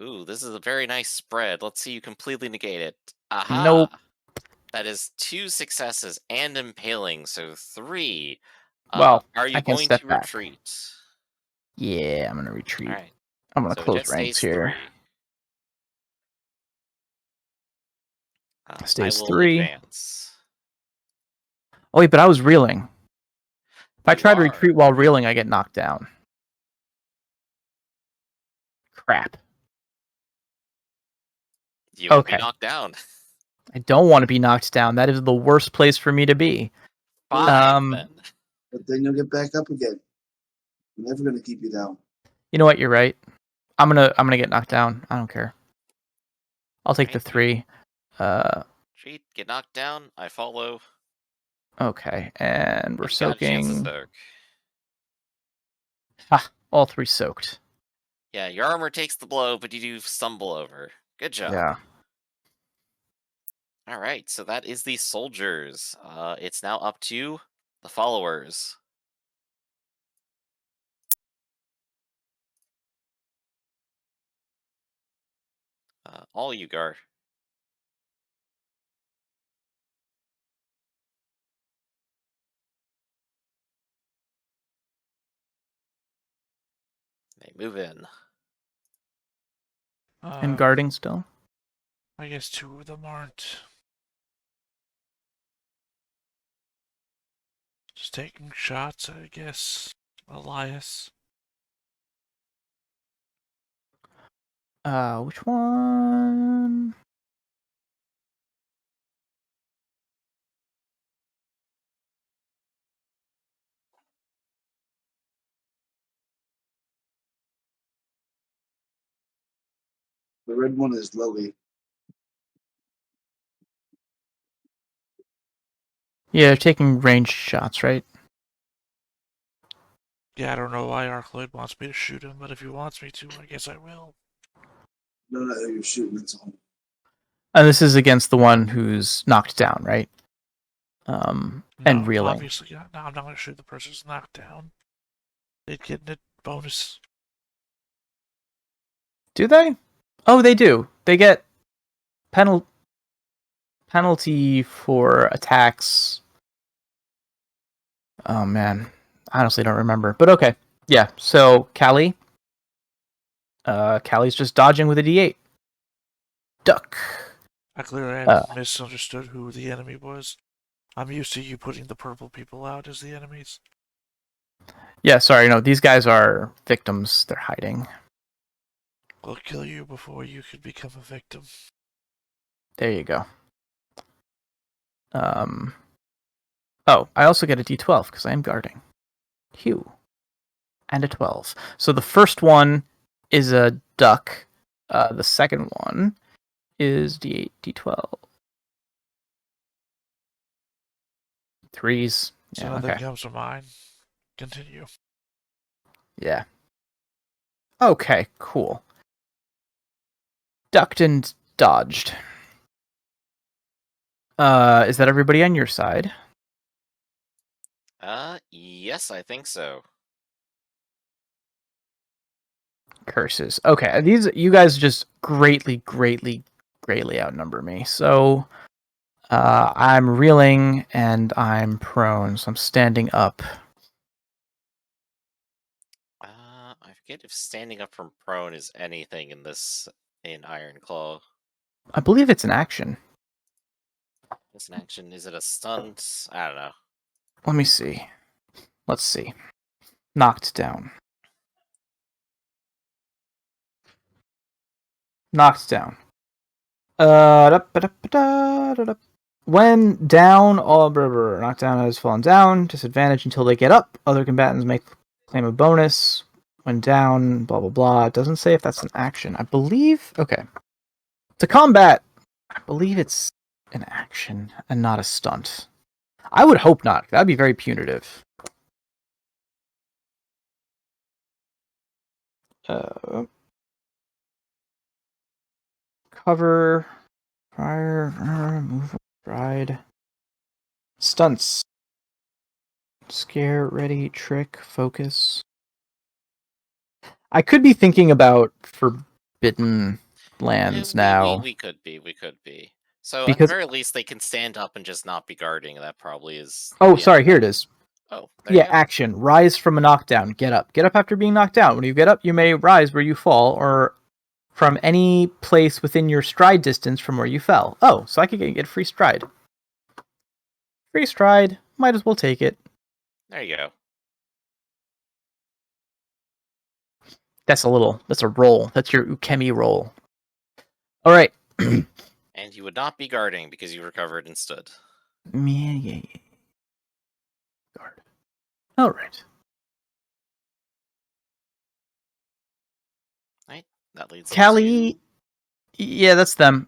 Ooh, this is a very nice spread. Let's see you completely negate it. Aha! Nope. That is 2 successes and impaling, so 3. Well, Are you I can going step to back. retreat? Yeah, I'm gonna retreat. All right. I'm gonna So close it ranks stays here. 3. I Stays will 3. advance. Oh wait, but I was reeling. If I You try to are. retreat while reeling, I get knocked down. Crap. You will Okay. be knocked down. I don't want to be knocked down. That is the worst place for me to be. 5 then. But then you'll get back up again. I'm never gonna keep you down. You know what? You're right. I'm gonna get knocked down. I don't care. I'll take the Right. 3. Retreat, get knocked down. I follow. Okay, and we're You've got a chance to soaking. soak. Ha! All 3 soaked. Yeah, your armor takes the blow, but you do stumble over. Good job. Yeah. All right, so that is the soldiers. It's now up to the followers. All you, Gar. They move in. And guarding still. I guess 2 of them aren't. Just taking shots, I guess. Elias. Which one? The red one is Lily. Yeah, they're taking ranged shots, right? Yeah, I don't know why Arcloid wants me to shoot him, but if he wants me to, I guess I will. No, no, you're shooting. That's all. And this is against the one who's knocked down, right? No, And reeling. Obviously, no, I'm not going to shoot the person who's knocked down. They'd get a bonus. Do they? Oh, they do. They get penalty for attacks. Oh man, I honestly don't remember. But okay, yeah. So Callie, Callie's just dodging with a D8. Duck. I clearly had misunderstood who the enemy was. I'm used to you putting the purple people out as the enemies. Yeah, sorry. No, these guys are victims. They're hiding. We'll kill you before you could become a victim. There you go. Oh, I also get a D12 because I am guarding. Hugh. And a 12. So the first one is a duck. The second one is D8, D12. 3s. So Yeah, nothing okay. comes to mind. Continue. Yeah. Okay, cool. Ducked and dodged. Is that everybody on your side? Yes, I think so. Curses. Okay, you guys just greatly outnumber me. So I'm reeling and I'm prone, so I'm standing up. I forget if standing up from prone is anything in Ironclaw. I believe it's an action. It's an action. Is it a stunt? I don't know. Let me see. Let's see. Knocked down. Knocked down. When down, knocked down has fallen down. Disadvantage until they get up. Other combatants may claim a bonus. When down, blah blah blah. It doesn't say if that's an action. I believe. Okay. To combat, I believe it's an action and not a stunt. I would hope not. That'd be very punitive. Cover, fire, move, ride, stunts, scare, ready, trick, focus. I could be thinking about forbidden lands now. We could be. So Because- at the very least, they can stand up and just not be guarding. That probably is. Oh, sorry, here it is. Oh, there Yeah, you go. action. Rise from a knockdown. Get up. Get up after being knocked down. When you get up, you may rise where you fall, or from any place within your stride distance from where you fell. Oh, so I could get free stride. Free stride. Might as well take it. There you go. That's a roll. That's your Ukemi roll. All right. And you would not be guarding because you recovered and stood. Yeah. Guard. All right. Right? That leads us Callie. to... Yeah, that's them.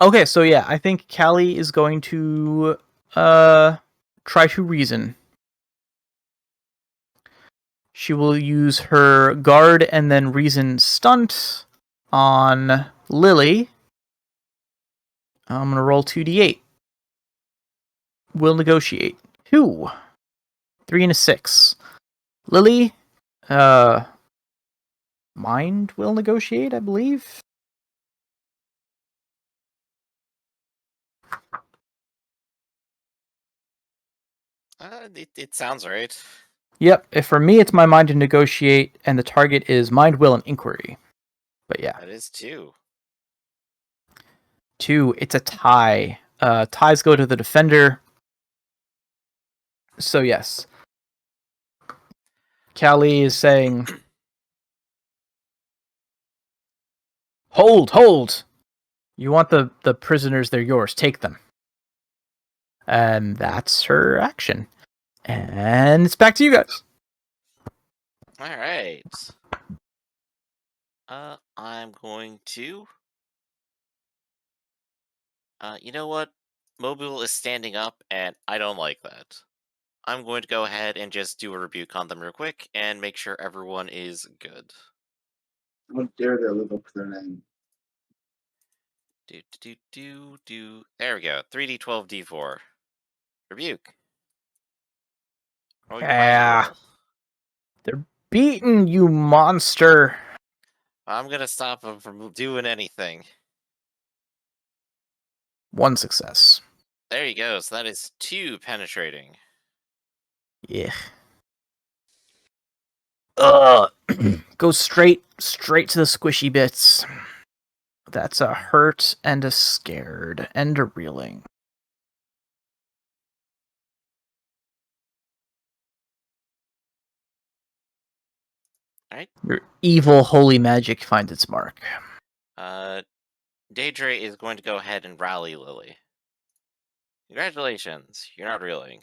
Okay, so yeah, I think Callie is going to try to reason. She will use her guard and then reason stunt on Lily. I'm gonna roll 2d8. Will negotiate. 2. 3 and a 6. Lily, mind will negotiate, I believe. It sounds right. Yep, if for me it's my mind to negotiate, and the target is mind, will, and inquiry. But yeah. That is 2. 2, it's a tie. Ties go to the defender. So yes. Callie is saying, Hold! You want the prisoners, they're yours. Take them. And that's her action. And it's back to you guys. Alright. I'm going to... you know what? Mobile is standing up, and I don't like that. I'm going to go ahead and just do a rebuke on them real quick, and make sure everyone is good. How dare they live up to their name? There we go. 3d12 d4. Rebuke. Roll your Yeah. mind roll. They're beaten, you monster. I'm gonna stop them from doing anything. 1 success. There you go. So that is 2 penetrating. Yeah. Ugh. Go straight to the squishy bits. That's a hurt and a scared and a reeling. Alright. Your evil holy magic finds its mark. Daedra is going to go ahead and rally Lily. Congratulations, you're not reeling.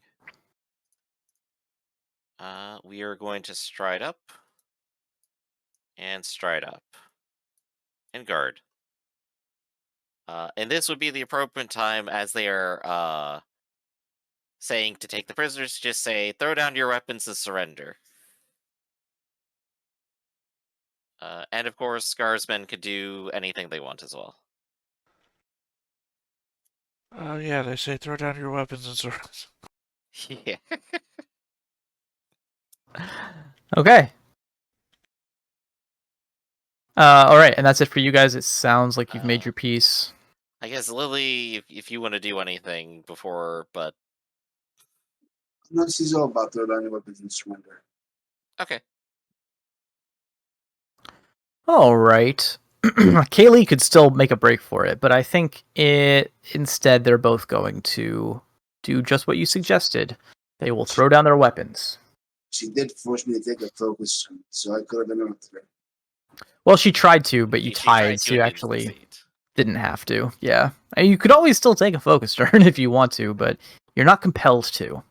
We are going to stride up. And stride up. And guard. And this would be the appropriate time as they are, saying to take the prisoners, just say, throw down your weapons and surrender. And of course, guardsmen could do anything they want as well. Oh, yeah, they say throw down your weapons and swords. Yeah. Okay. All right, and that's it for you guys. It sounds like you've made your peace. I guess Lily, if you want to do anything before, but No, she's all about throw down your weapons and surrender. okay. All right. Kaylee could still make a break for it, but I think instead they're both going to do just what you suggested. They will throw down their weapons. She did force me to take a focus, so I could have been on threat. Well, she tried to, but you She tried tied, to so you and actually didn't succeed. didn't have to. Yeah. And you could always still take a focus turn if you want to, but you're not compelled to.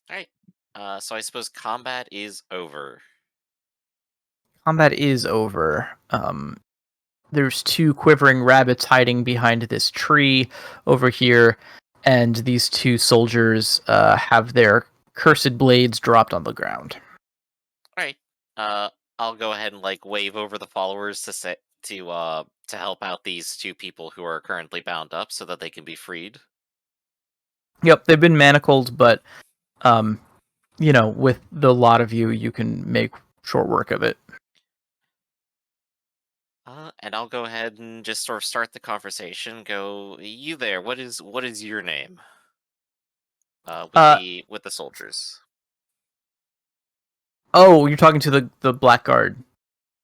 Alright. So I suppose combat is over. Combat is over. There's 2 quivering rabbits hiding behind this tree over here, and these 2 soldiers have their cursed blades dropped on the ground. Alright. I'll go ahead and wave over the followers to help out these 2 people who are currently bound up so that they can be freed. Yep, they've been manacled, but with the lot of you can make short work of it. And I'll go ahead and just sort of start the conversation. Go, you there? What is your name? With Uh, the soldiers. oh, you're talking to the blackguard.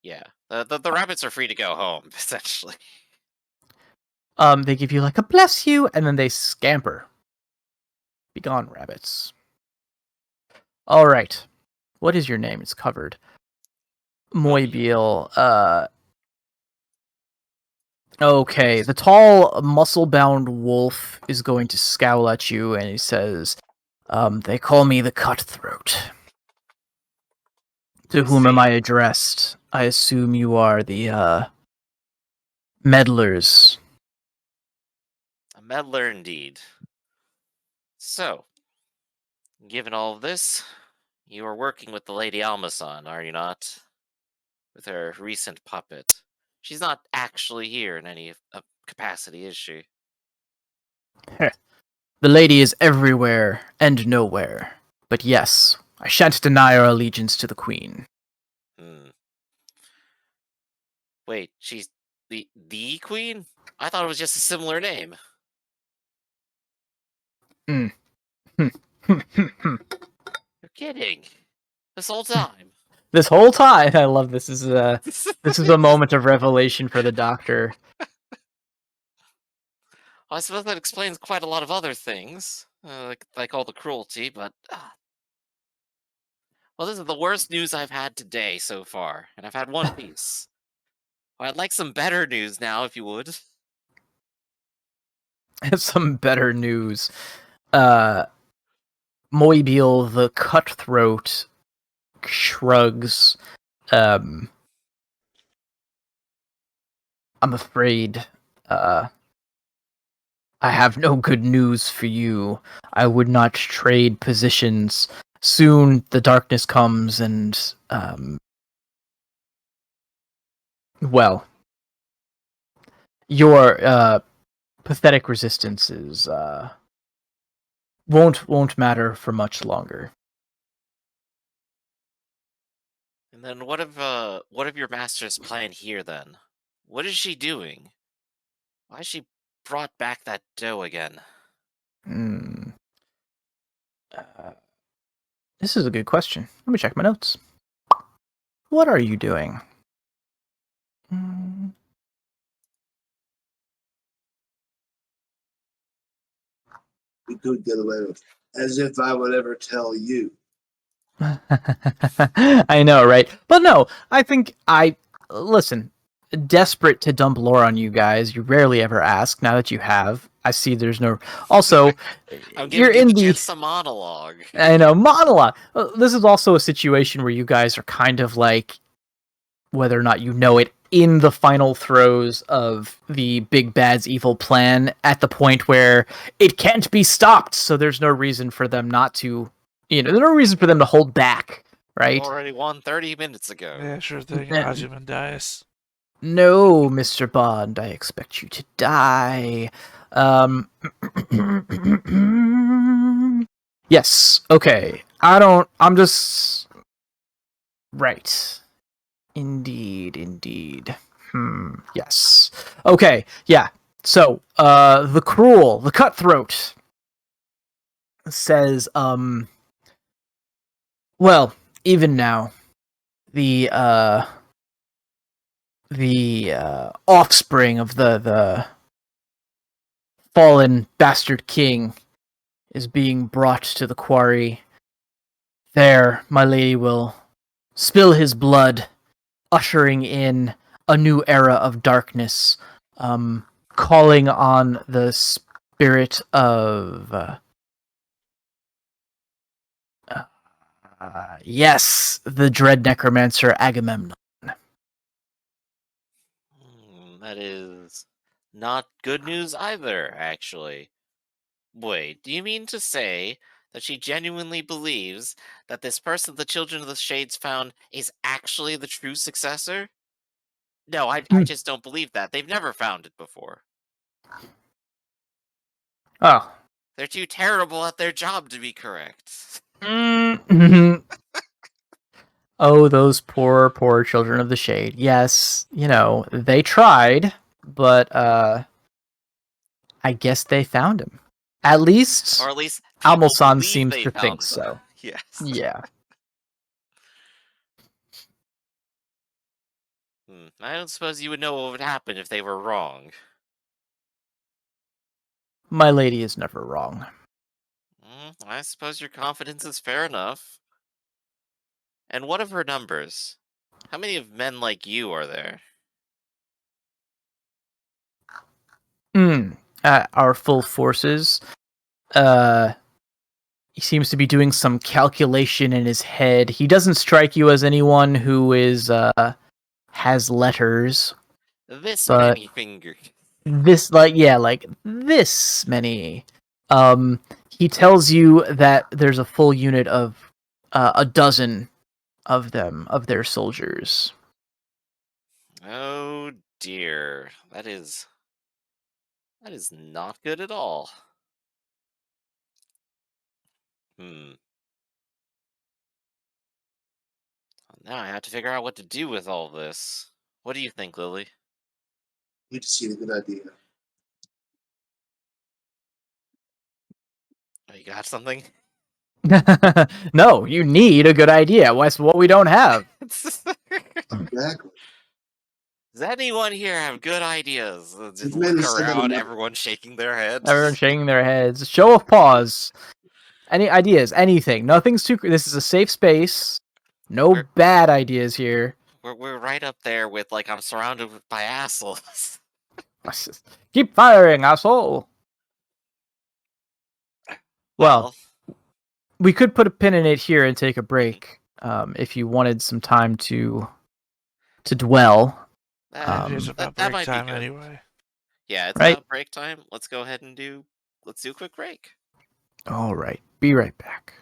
Yeah. The rabbits are free to go home, essentially. They give you like a bless you, and then they scamper. Be gone, rabbits. All right. What is your name? It's covered. Moibiel. Okay. The tall, muscle-bound wolf is going to scowl at you, and he says, "They call me the Cutthroat. To whom am I addressed? I assume you are the meddlers." A meddler indeed. So, given all of this, you are working with the Lady Almason, are you not? With her recent puppet. She's not actually here in any capacity, is she? The lady is everywhere and nowhere. But yes, I shan't deny our allegiance to the queen. Hmm. Wait, she's the queen? I thought it was just a similar name. Mm. You're kidding. This whole time. This whole time, I love this. This is a moment of revelation for the doctor. I suppose that explains quite a lot of other things, like all the cruelty. But well, this is the worst news I've had today so far, and I've had one piece. I'd like some better news now, if you would. Some better news. Moibiel the Cutthroat shrugs. I'm afraid. I have no good news for you. I would not trade positions. Soon the darkness comes and, well, your pathetic resistances won't matter for much longer. And then what of your master's plan here then? What is she doing? Why has she brought back that dough again? Hmm. This is a good question. Let me check my notes. What are you doing? We could get away with it. As if I would ever tell you. I know, right? But no, I think listen, desperate to dump lore on you guys. You rarely ever ask. Now that you have, I see there's no. Also, I'm you're giving you in the the. chance to monologue. I know, monologue. This is also a situation where you guys are kind of like, whether or not you know it, in the final throes of the big bad's evil plan, at the point where it can't be stopped. So there's no reason for them not to. There's no reason for them to hold back, right? Already won 30 minutes ago. Yeah, sure thing. Yeah. Ozymandias. No, Mr. Bond, I expect you to die. Yes, okay. I'm just... Right. Indeed. Yes. Okay, yeah. So, the Cutthroat says, well, even now, the offspring of the fallen bastard king is being brought to the quarry. There, my lady will spill his blood, ushering in a new era of darkness, calling on the spirit of yes, the dread necromancer Agamemnon. That is not good news either, actually. Wait, do you mean to say that she genuinely believes that this person the Children of the Shades found is actually the true successor? No, I just don't believe that. They've never found it before. Oh. They're too terrible at their job to be correct. Oh, those poor, poor children of the shade. Yes, they tried, but I guess they found him. At least Or at least people Almosan believe seems they to found think them. so. Yes. Yeah. I don't suppose you would know what would happen if they were wrong. My lady is never wrong. I suppose your confidence is fair enough. And what of her numbers? How many of men like you are there? Our full forces. He seems to be doing some calculation in his head. He doesn't strike you as anyone who is has letters. This But many fingers. this this many. He tells you that there's a full unit of a dozen of them, of their soldiers. Oh dear. That is not good at all. Now I have to figure out what to do with all this. What do you think, Lily? You just see a good idea. Oh, you got something? No, you need a good idea. That's what we don't have. Exactly. Does anyone here have good ideas? Just men look who said that around, enough. everyone shaking their heads. Everyone shaking their heads. Show of pause. Any ideas? Anything. Nothing's too. This is a safe space. No bad ideas here. We're right up there with, like, I'm surrounded by assholes. Keep firing, asshole. Well, we could put a pin in it here and take a break, if you wanted some time to dwell. It is about that break might time be good. anyway. Yeah, it's Right. about break time. Let's go ahead and do a quick break. All right. Be right back.